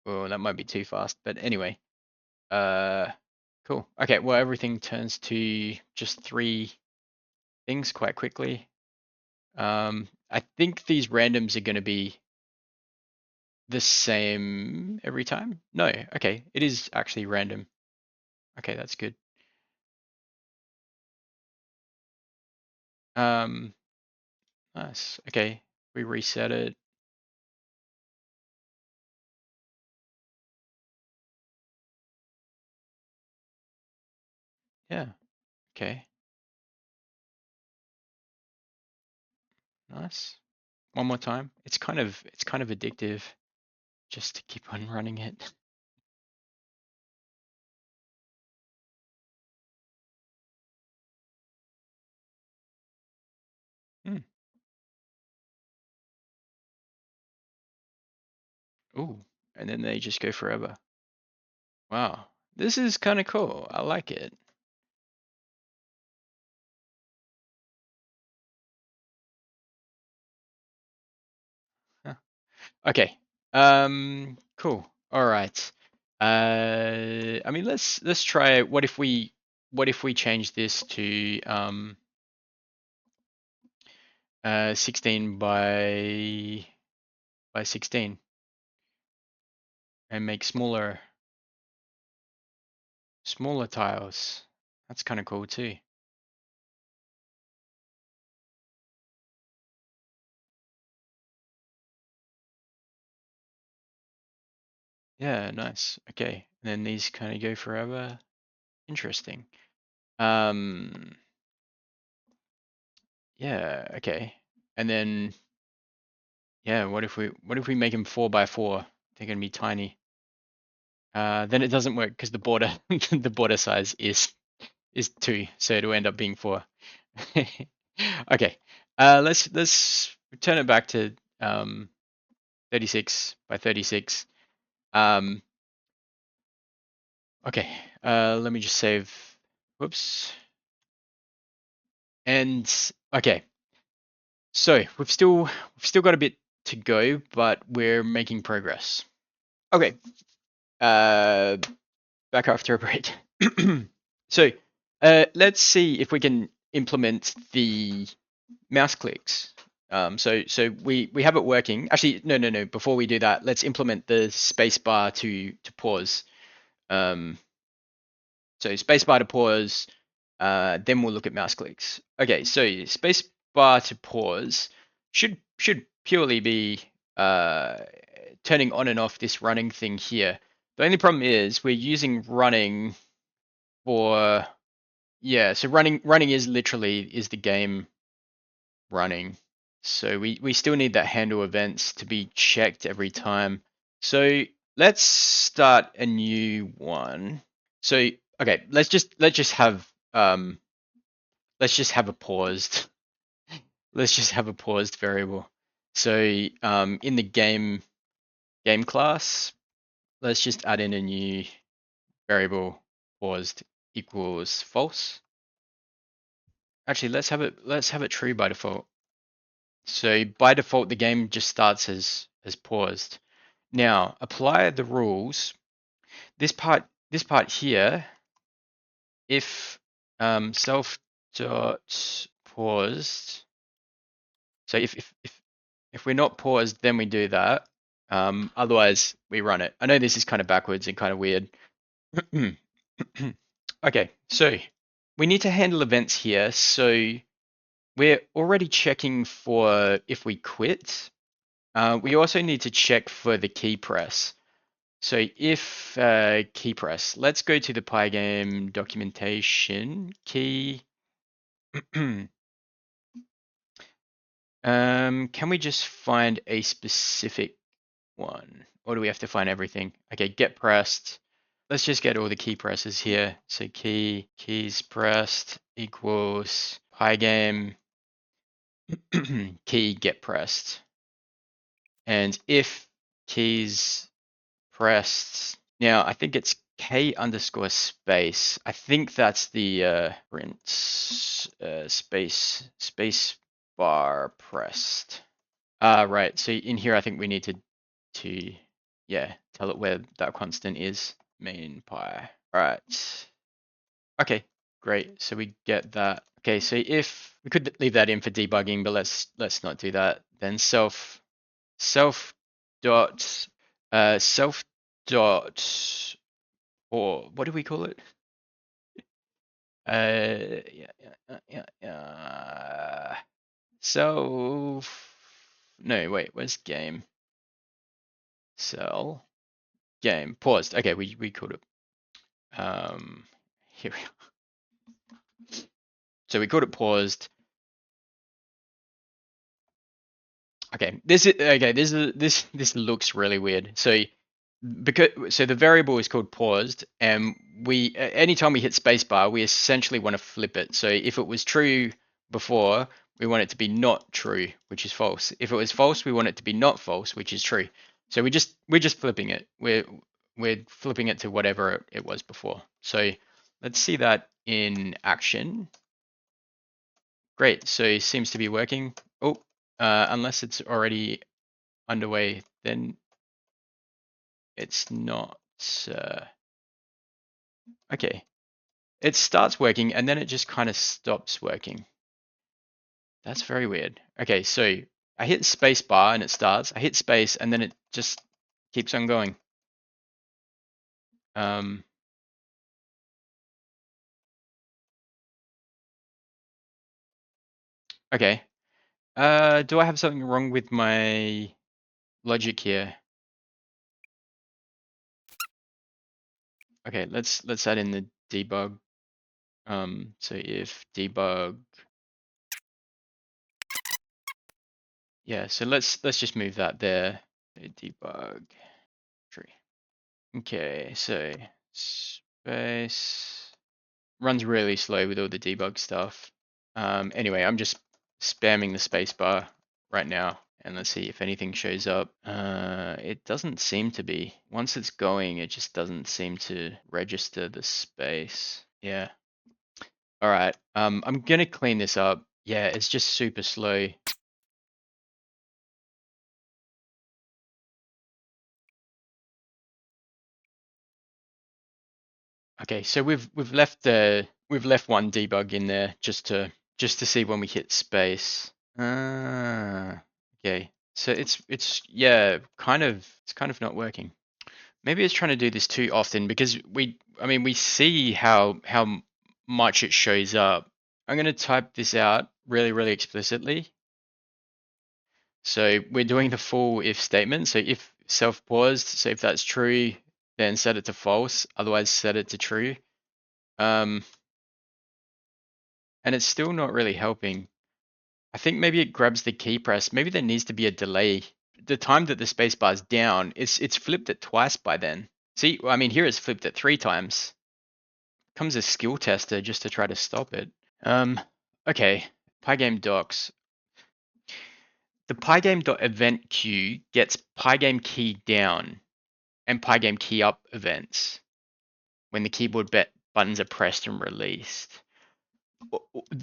Speaker 1: Oh, that might be too fast, but anyway. Uh, cool. Okay, well, everything turns to just 3 things quite quickly. I think these randoms are going to be the same every time. No, okay, it is actually random. Okay, that's good. Um, nice. Okay, we reset it. Yeah, okay, nice. One more time. It's kind of addictive just to keep on running it. Hmm. Ooh, and then they just go forever. Wow, this is kind of cool. I like it. Huh. Okay. Cool. All right. I mean, let's try. What if we change this to 16 by 16 and make smaller tiles. That's kind of cool too. Yeah, nice. Okay. And then these kind of go forever. Interesting. Um, yeah, okay. And then yeah, what if we make them 4 by 4? They're gonna be tiny. Then it doesn't work because the border the border size is 2, so it'll end up being 4. Okay, let's turn it back to 36 by 36. Um, okay, let me just save. Whoops. And okay, so we've still got a bit to go, but we're making progress. Okay, uh, back after a break. So let's see if we can implement the mouse clicks. So we have it working. Actually, no. Before we do that, let's implement the spacebar to pause. So spacebar to pause. Then we'll look at mouse clicks. Okay, so space bar to pause should purely be turning on and off this running thing here. The only problem is we're using running for, yeah, so running is literally is the game running. So we still need that handle events to be checked every time. So let's start a new one. So okay, let's just have a paused. Let's just have a paused variable. So in the game class, let's just add in a new variable paused equals false. Actually, let's have it true by default. So by default, the game just starts as paused. Now apply the rules. This part here, if self dot paused. So if we're not paused, then we do that. Otherwise, we run it. I know this is kind of backwards and kind of weird. Okay, so we need to handle events here. So we're already checking for if we quit. We also need to check for the key press. So if key press, let's go to the Pygame documentation key. Can we just find a specific one, or do we have to find everything? Okay, get pressed. Let's just get all the key presses here. So keys pressed equals Pygame key get pressed. And if keys pressed, now I think it's K underscore space. I think that's the print space bar pressed. Right. So in here, I think we need to yeah, tell it where that constant is. Main py. Right. Okay, great. So we get that. Okay, so if we could leave that in for debugging, but let's not do that. Then self dot self dot, or what do we call it? Yeah. Self. No, wait. Where's game? Cell. Game paused. Okay, we called it. Here we are. So we called it paused. Okay, this looks really weird. So the variable is called paused, and we anytime we hit spacebar, we essentially want to flip it. So if it was true before, we want it to be not true, which is false. If it was false, we want it to be not false, which is true. So we're just flipping it. We're flipping it to whatever it was before. So let's see that in action. Great. So it seems to be working. Oh, unless it's already underway, then it's not. Okay. It starts working and then it just kind of stops working. That's very weird. Okay, so I hit space bar and it starts. I hit space and then it just keeps on going. Okay. Do I have something wrong with my logic here? Okay, let's add in the debug. So if debug, yeah, so let's just move that there. Debug tree. Okay, so space runs really slow with all the debug stuff. Anyway, I'm just spamming the spacebar right now, and let's see if anything shows up. It doesn't seem to be. Once it's going, it just doesn't seem to register the space. Yeah. All right. I'm gonna clean this up. Yeah, it's just super slow. Okay, so we've left one debug in there just to see when we hit space. Okay. So it's yeah, it's kind of not working. Maybe it's trying to do this too often because we see how much it shows up. I'm going to type this out really explicitly. So we're doing the full if statement. So if self-paused, so if that's true, then set it to false. Otherwise, set it to true. And it's still not really helping. I think maybe it grabs the key press. Maybe there needs to be a delay. The time that the spacebar is down, it's flipped it twice by then. See, I mean, here it's flipped it 3 times. Comes a skill tester just to try to stop it. Okay, Pygame docs. The Pygame.event queue gets Pygame key down and Pygame key up events when the keyboard buttons are pressed and released.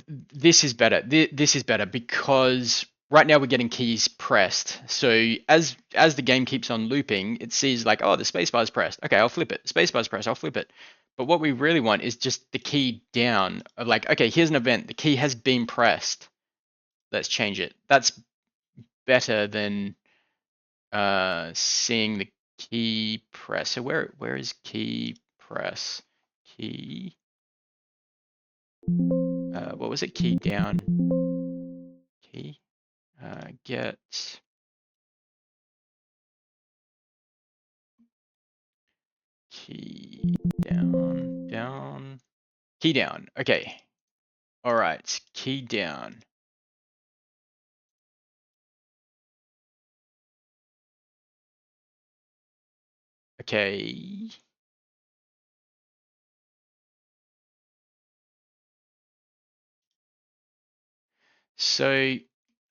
Speaker 1: This is better. This is better because right now we're getting keys pressed. So as the game keeps on looping, it sees like, oh, the spacebar is pressed. Okay, I'll flip it. Spacebar is pressed. I'll flip it. But what we really want is just the key down of like, okay, here's an event. The key has been pressed. Let's change it. That's better than seeing the key press. So where is key press? Key. What was it? Key down. Key. Get key down. Key down. Okay. All right. Key down. Okay. So,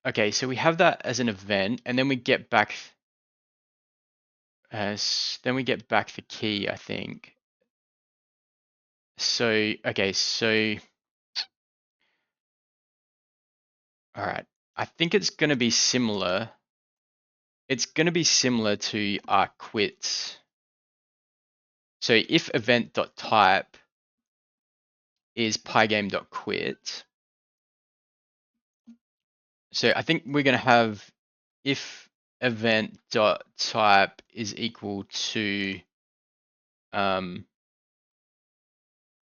Speaker 1: okay, so we have that as an event, and then we get back the key, I think. So, okay, so all right. I think it's going to be similar. It's going to be similar to our quits. So if event.type is pygame.quit, so I think we're going to have if event.type is equal to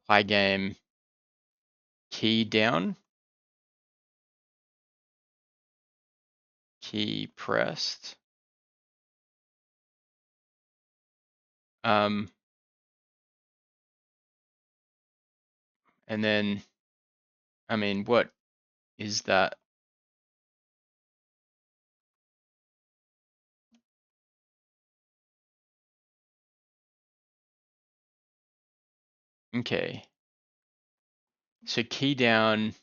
Speaker 1: pygame key down, key pressed. And then, I mean, what is that? Okay. So key down.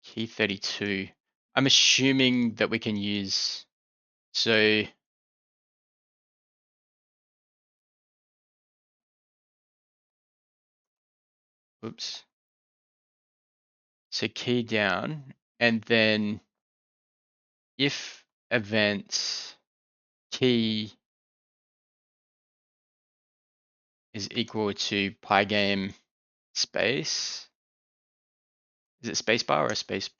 Speaker 1: Key 32. I'm assuming that we can use, so oops. So key down, and then if event key is equal to pygame space, is it spacebar or a space?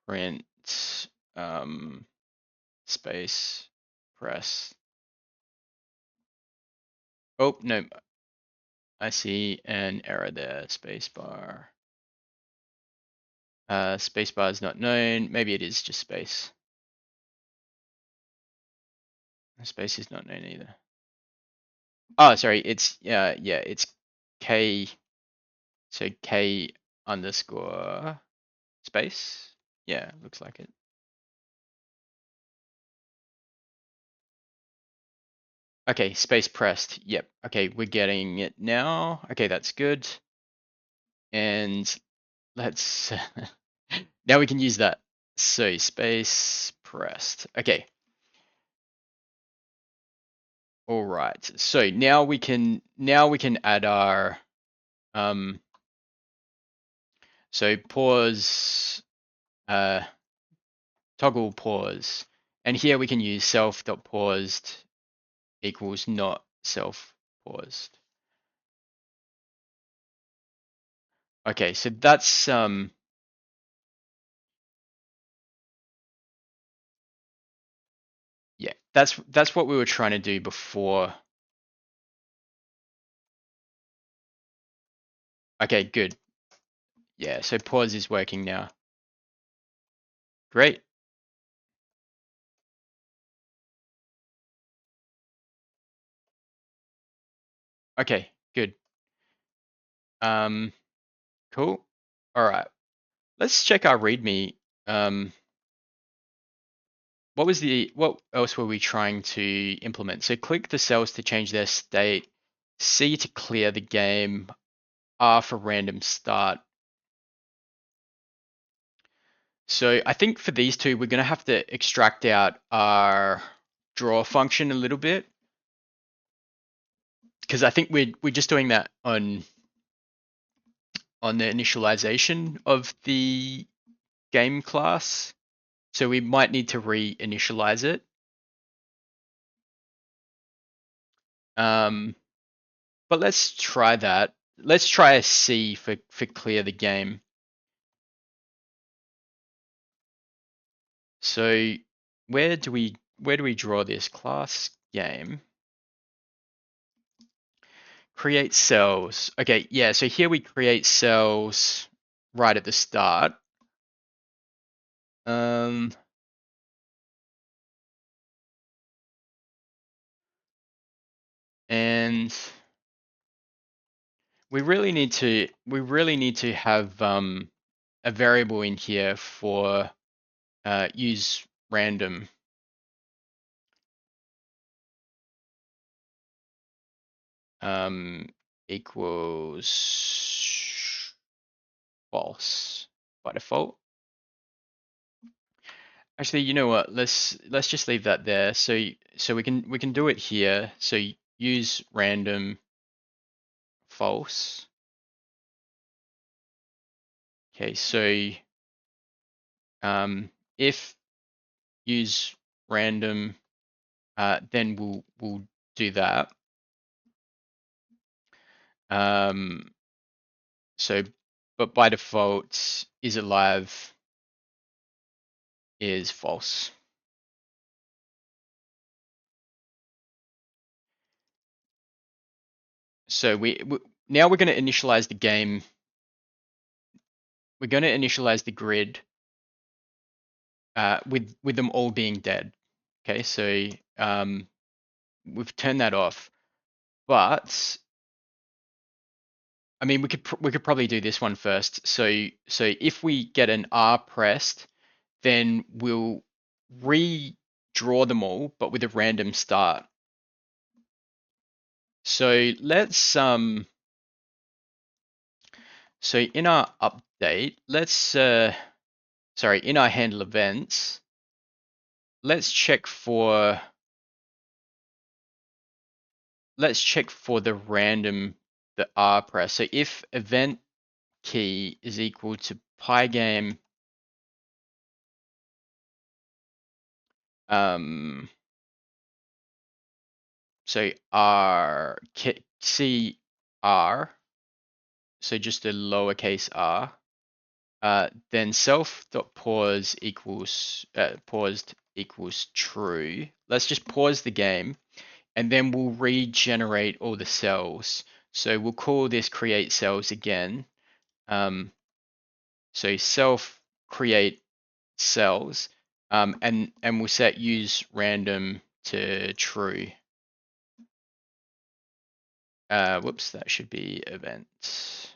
Speaker 1: Print space press. Oh no, I see an error there. Spacebar. Spacebar is not known. Maybe it is just space. Space is not known either. Oh, sorry. It's yeah, it's K. So K underscore space. Yeah, looks like it. Okay, space pressed. Yep. Okay, we're getting it now. Okay, that's good. And let's now we can use that. So space pressed. Okay. All right. So now we can add our so pause toggle pause. And here we can use self.paused equals not self-paused. Okay, so that's that's what we were trying to do before. Okay, good. Yeah, so pause is working now. Great. Okay, good. Cool. All right. Let's check our README. What else were we trying to implement? So click the cells to change their state, C to clear the game, R for random start. So I think for these two, we're going to have to extract out our draw function a little bit, because I think we're just doing that on the initialization of the game class. So we might need to reinitialize it. But let's try that. Let's try a C for clear the game. So where do we draw this class game? Create cells. Okay, yeah, so here we create cells right at the start. And we really need to have a variable in here for use random. Equals false by default. Actually, you know what? Let's just leave that there. So we can do it here. So use random false. Okay, so if use random, then we'll do that. So, but by default, is it live is false. So now we're going to initialize the game. We're going to initialize the grid with them all being dead. Okay, so we've turned that off. But I mean, we could probably do this one first. So if we get an R pressed, then we'll redraw them all, but with a random start. So let's so in our update, in our handle events, let's check for the random, the R press. So if event key is equal to Pygame so R C R, so just a lowercase r, then self.pause equals paused equals true. Let's just pause the game, and then we'll regenerate all the cells. So we'll call this create cells again. So self create cells, and we'll set use random to true. Whoops, that should be events.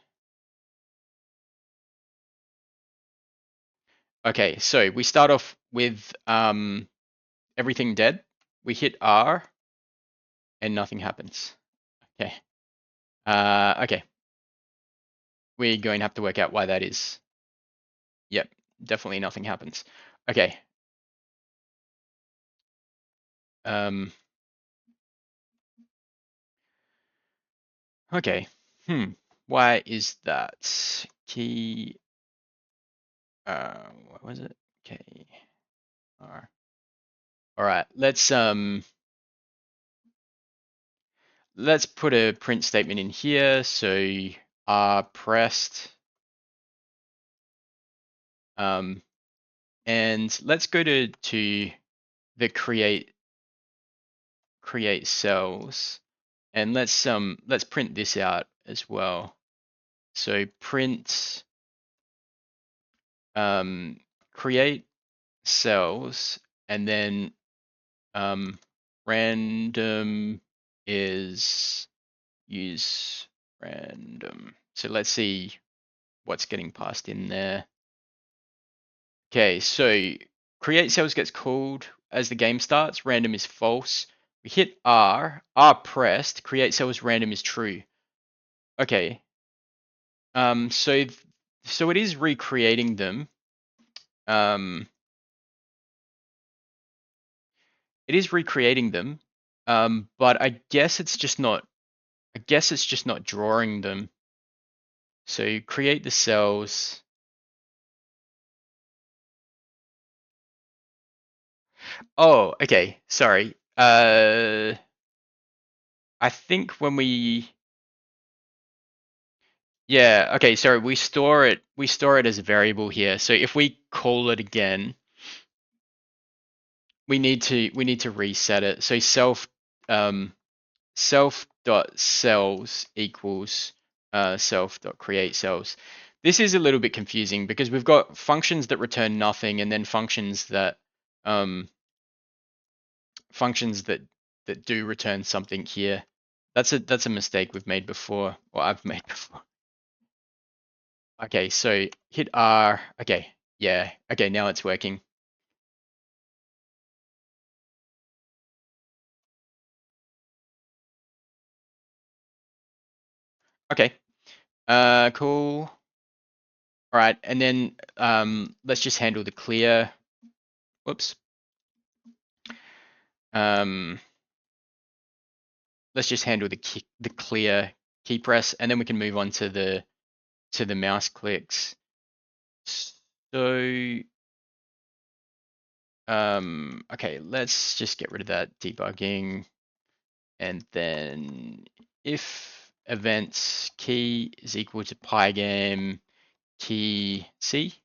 Speaker 1: Okay, so we start off with everything dead. We hit R, and nothing happens. Okay. Okay. We're going to have to work out why that is. Yep, definitely nothing happens. Okay. Okay. Why is that? Key. What was it? K. R. All right. Let's put a print statement in here. So R pressed. And let's go to the create create cells, and let's print this out as well. So print create cells, and then random is use random. So let's see what's getting passed in there. Okay, so create cells gets called as the game starts. Random is false. We hit R pressed. Create cells random is true. Okay. So it is recreating them. It is recreating them. But I guess it's just not. I guess it's just not drawing them. So you create the cells. Oh, okay. Sorry. I think when we yeah, okay, sorry, we store it as a variable here. So if we call it again, we need to reset it. So self dot cells equals self dot create cells. This is a little bit confusing because we've got functions that return nothing and then um functions that do return something here. That's a mistake we've made before, or I've made before. Okay, so hit R. Okay, yeah. Okay, now it's working. Okay, cool. All right, and then let's just handle the clear. Whoops. Um, let's just handle the clear key press, and then we can move on to the mouse clicks. So okay, let's just get rid of that debugging, and then if events key is equal to Pygame key C,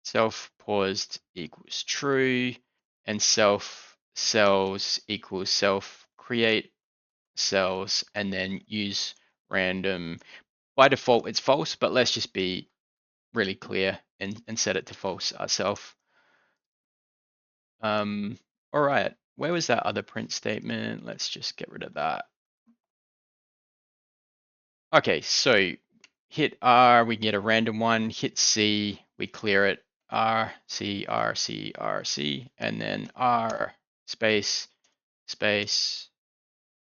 Speaker 1: self paused equals true, and self cells equals self create cells, and then use random. By default, it's false, but let's just be really clear and set it to false ourselves. All right, where was that other print statement? Let's just get rid of that. Okay, so hit R, we get a random one, hit C, we clear it, R, C, R, C, R, C, and then R, space, space.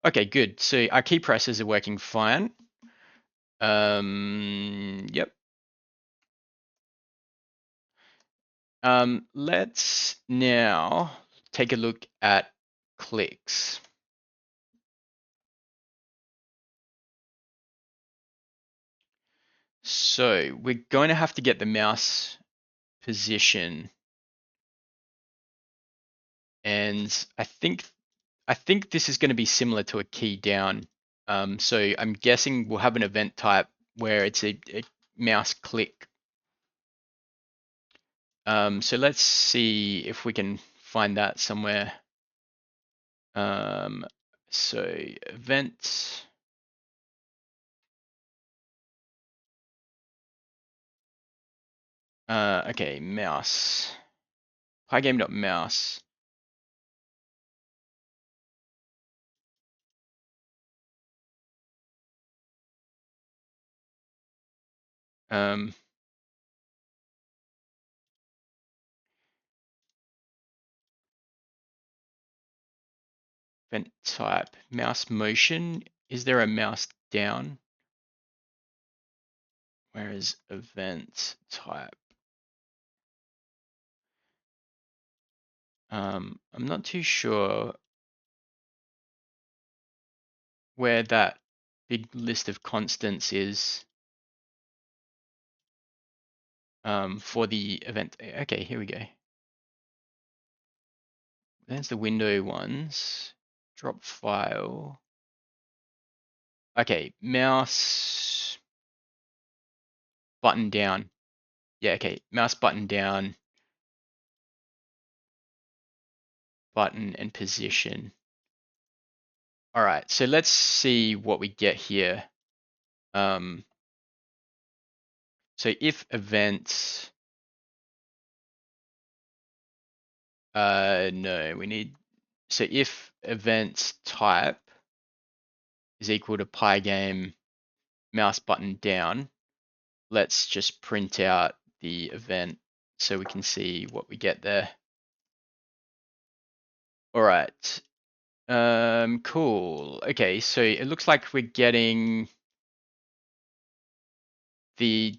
Speaker 1: Okay, good. So our key presses are working fine. Yep. Let's now take a look at clicks. So we're going to have to get the mouse position, and I think this is going to be similar to a key down. So I'm guessing we'll have an event type where it's a mouse click. So let's see if we can find that somewhere. So event. Okay, mouse. Pygame.mouse. Um, event type, mouse motion. Is there a mouse down? Where is event type? I'm not too sure where that big list of constants is for the event. Okay, here we go. There's the window ones. Drop file. Okay, mouse button down. Yeah, okay, mouse button down, button and position. All right, so let's see what we get here. So if events, no, we need, so if events type is equal to Pygame mouse button down, let's just print out the event so we can see what we get there. All right, cool. Okay, so it looks like we're getting the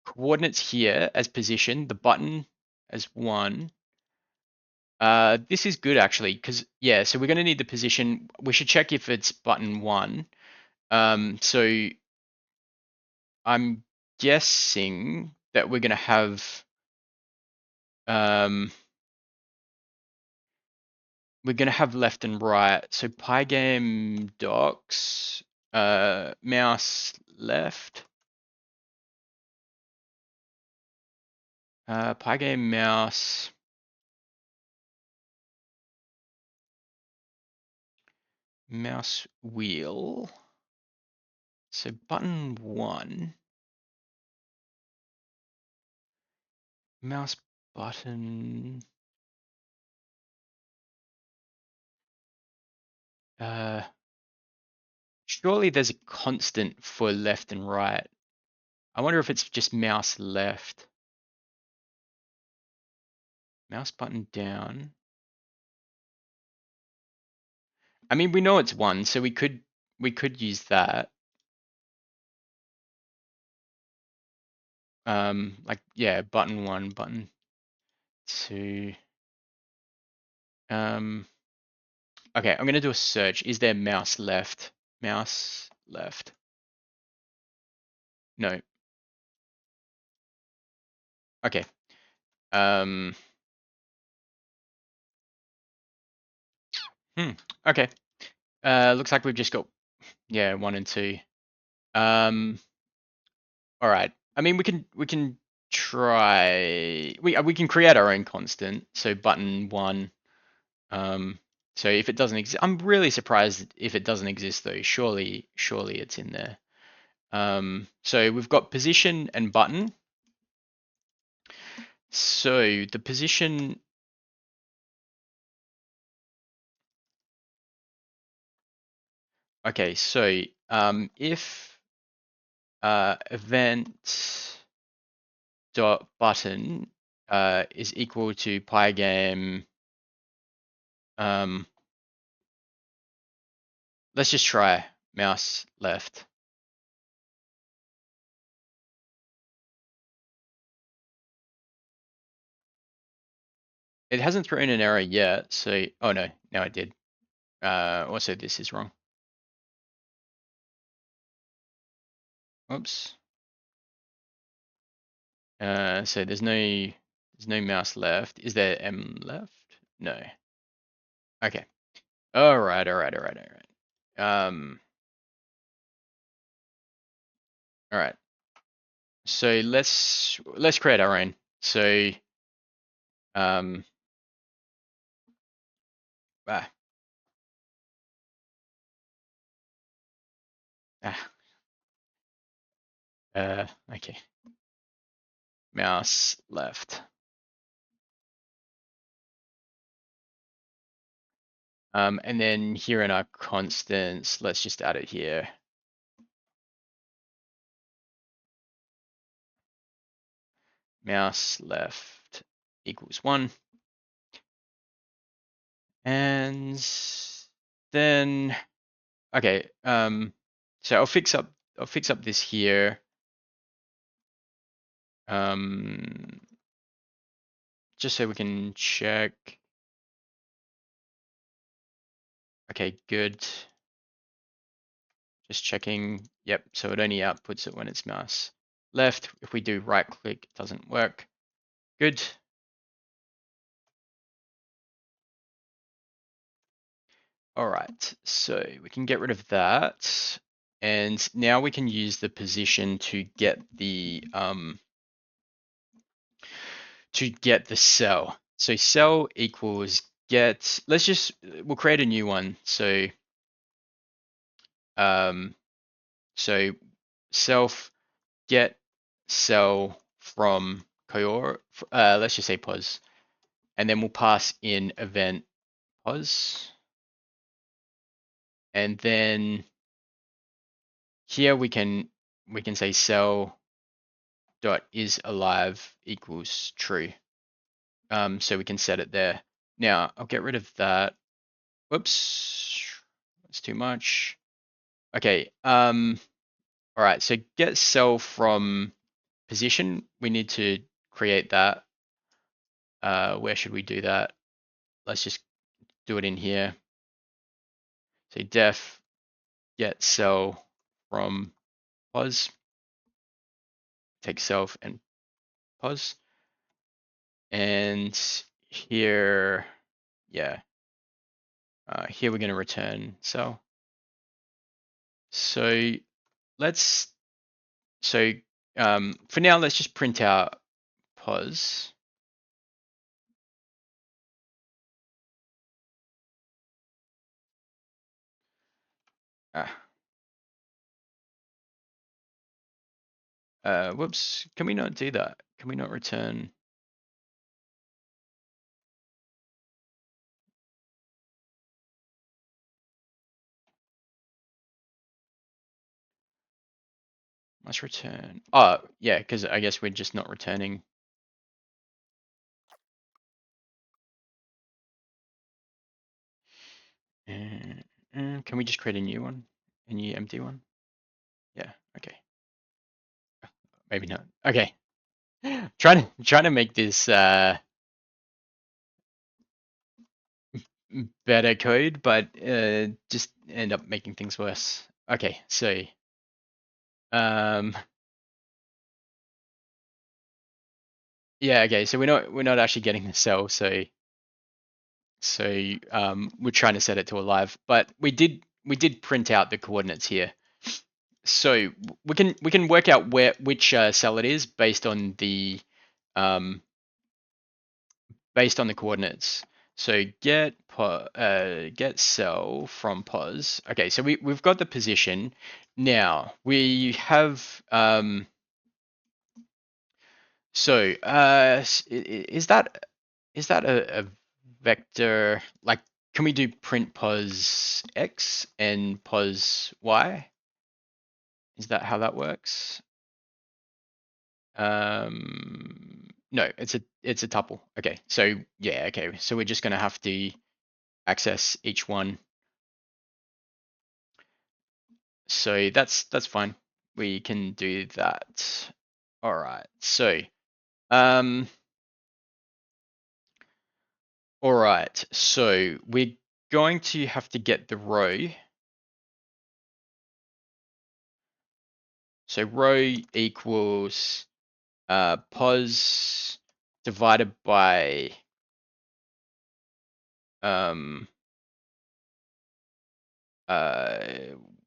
Speaker 1: coordinates here as position, the button as 1. This is good actually, because yeah, so we're going to need the position. We should check if it's button 1. So I'm guessing that we're going to have um, left and right. So Pygame docs, mouse left, Pygame mouse wheel. So button 1, mouse button. Surely there's a constant for left and right. I wonder if it's just mouse left. Mouse button down. I mean, we know it's 1, so we could use that. Like yeah, button 1, button 2. Okay, I'm gonna do a search. Is there mouse left? Mouse left. No. Okay. Um. Okay. Looks like we've just got, yeah, 1 and 2. Um. All right. I mean, we can try. We can create our own constant. So button 1. So if it doesn't exist, I'm really surprised if it doesn't exist though. Surely it's in there. So we've got position and button. So the position. Okay, so if event dot button is equal to Pygame, let's just try mouse left. It hasn't thrown an error yet, so oh no, now it did. Also this is wrong. Oops. So there's no mouse left. Is there M left? No. Okay. All right. All right. So let's create our own. So um ah, ah okay. Mouse left. And then here in our constants, let's just add it here. Mouse left equals 1. And then okay, so I'll fix up this here. Just so we can check. Okay, good. Just checking. Yep, so it only outputs it when it's mouse left. If we do right click, it doesn't work. Good. All right, so we can get rid of that. And now we can use the position to get the cell. So cell equals get, we'll create a new one. So So self get cell from coyor, let's just say pos, and then we'll pass in event pos, and then here we can say cell dot is alive equals true. So we can set it there. Now I'll get rid of that. Whoops, that's too much. Okay. All right. So get cell from position. We need to create that. Where should we do that? Let's just do it in here. So def get cell from pos. Take self and pos. And here, yeah. Here we're going to return cell. So let's, for now, let's just print out pos. Whoops, can we not do that? Can we not return? Let's return. Oh, yeah, because I guess we're just not returning. Can we just create a new one? A new empty one? Yeah, okay. Maybe not. Okay. Trying to make this better code, but just end up making things worse. Okay, so yeah, okay, so we're not actually getting the cell, so we're trying to set it to alive, but we did print out the coordinates here. So we can work out which cell it is based on the coordinates. So get cell from pos. Okay, so we've got the position. Now we have is that a vector? Like, can we do print pos x and pos y? Is that how that works? No, it's a tuple. Okay, so yeah, okay, so we're just gonna have to access each one. So that's fine. We can do that. All right. So all right. So we're going to have to get the row. So row equals pos divided by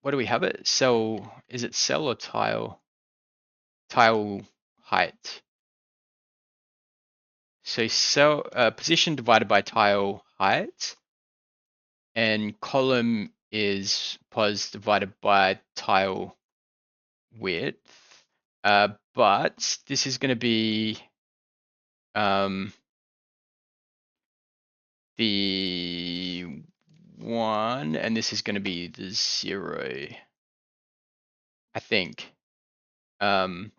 Speaker 1: what do we have it? Cell, is it cell or tile? Tile height. So cell position divided by tile height, and column is pos divided by tile width. But this is going to be the 1, and this is going to be the 0, I think. I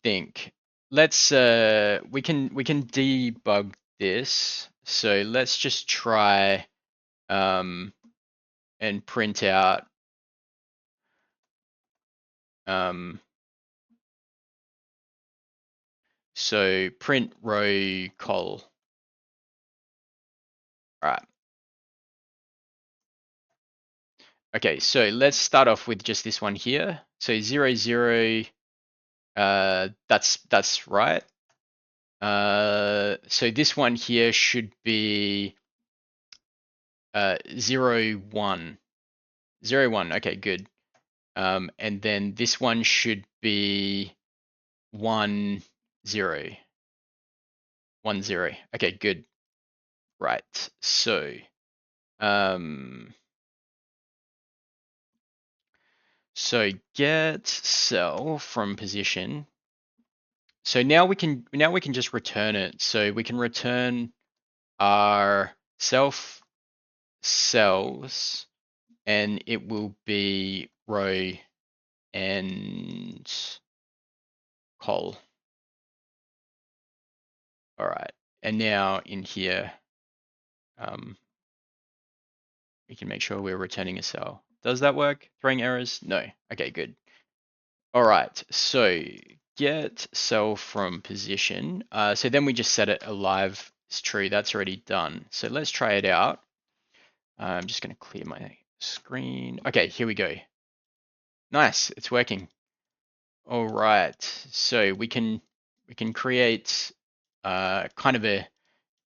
Speaker 1: think. Let's we can debug this. So let's just try and print out so print row col. All right. Okay, so let's start off with just this one here. So 0, 0, that's right. So this one here should be 0, 1. 0, 1, okay, good. And then this one should be 1, 0. 1, 0. Okay, good. Right. So So get cell from position. So now we can just return it. So we can return our self cells, and it will be row and col. All right, and now in here, we can make sure we're returning a cell. Does that work? Throwing errors? No. Okay, good. All right, so get cell from position. So then we just set it alive is true. That's already done. So let's try it out. I'm just going to clear my screen. Okay, here we go. Nice, it's working. All right, so we can create kind of a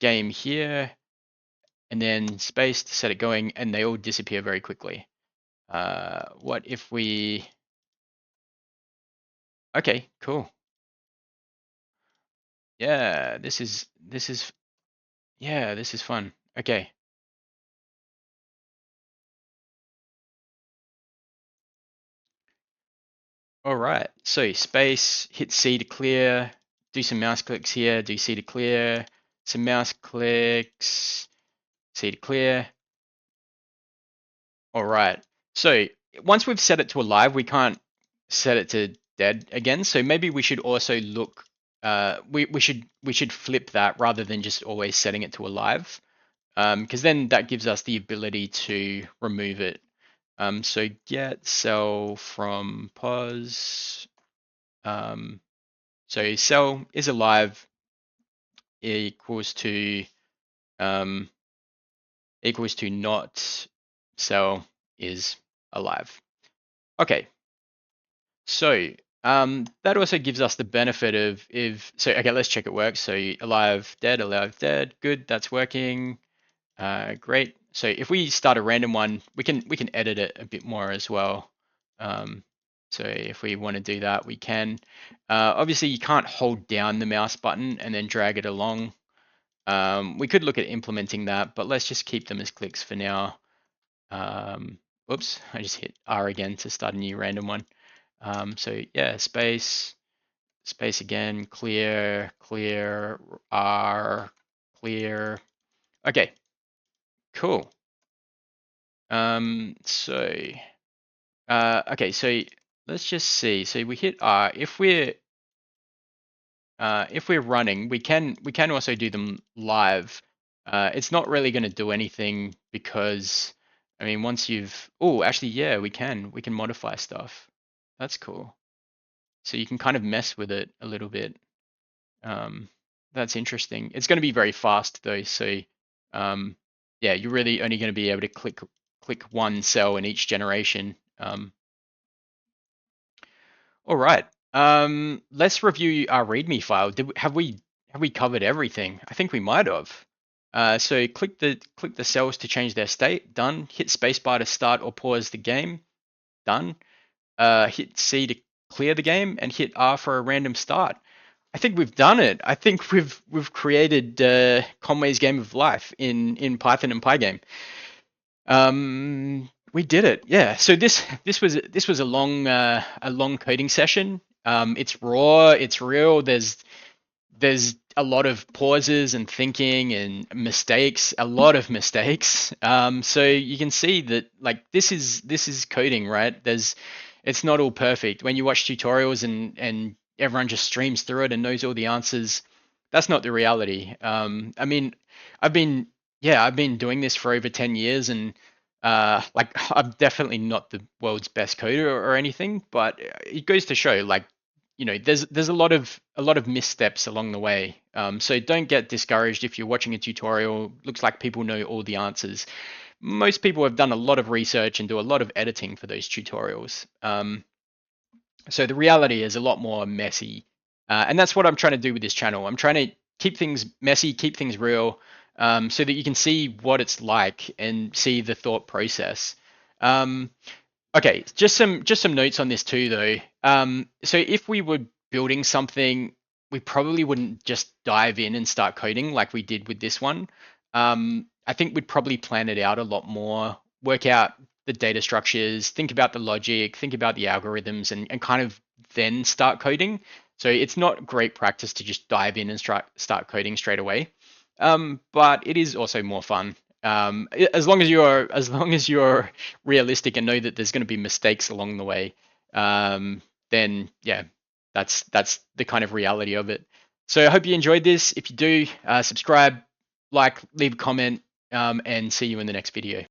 Speaker 1: game here, and then space to set it going, and they all disappear very quickly. What if we? Okay, cool. Yeah, this is yeah, this is fun. Okay. All right. So space, hit C to clear, do some mouse clicks here, do C to clear, some mouse clicks, C to clear. All right. So once we've set it to alive, we can't set it to dead again. So maybe we should also look, we should flip that rather than just always setting it to alive. Because then that gives us the ability to remove it. So get cell from pause. So cell is alive equals to um, not cell is alive. Okay, so that also gives us the benefit of if so. Okay, let's check it works. So alive, dead, good. That's working. Great. So if we start a random one, we can edit it a bit more as well. So if we want to do that, we can. Obviously, you can't hold down the mouse button and then drag it along. We could look at implementing that, but let's just keep them as clicks for now. Oops, I just hit R again to start a new random one. So yeah, space again, clear, R, clear. Okay, cool. So okay, so let's just see. So we hit R. If we're running, we can also do them live. It's not really going to do anything because I mean once you've actually yeah, we can modify stuff. That's cool. So you can kind of mess with it a little bit. That's interesting. It's going to be very fast though, so yeah, you're really only going to be able to click one cell in each generation. All right. Let's review our README file. Have we covered everything? I think we might have. So click the cells to change their state. Done. Hit spacebar to start or pause the game. Done. Hit C to clear the game, and hit R for a random start. I think we've done it. I think we've created Conway's game of life in Python and Pygame. We did it. Yeah. So this was a long coding session. It's raw. It's real. There's a lot of pauses and thinking and mistakes. A lot of mistakes. So you can see that like this is coding, right? It's not all perfect. When you watch tutorials and everyone just streams through it and knows all the answers, that's not the reality. I mean, I've been doing this for over 10 years, and like I'm definitely not the world's best coder or anything, but it goes to show like there's a lot of missteps along the way. So don't get discouraged if you're watching a tutorial. Looks like people know all the answers. Most people have done a lot of research and do a lot of editing for those tutorials. So the reality is a lot more messy, and that's what I'm trying to do with this channel. I'm trying to keep things messy, keep things real, so that you can see what it's like and see the thought process. Okay, just some notes on this too, though. So if we were building something, we probably wouldn't just dive in and start coding like we did with this one. I think we'd probably plan it out a lot more, work out the data structures, think about the logic, think about the algorithms, and kind of then start coding. So it's not great practice to just dive in and start coding straight away. But it is also more fun. As long as you're realistic and know that there's going to be mistakes along the way, then yeah, that's the kind of reality of it. So I hope you enjoyed this. If you do, subscribe, like, leave a comment, and see you in the next video.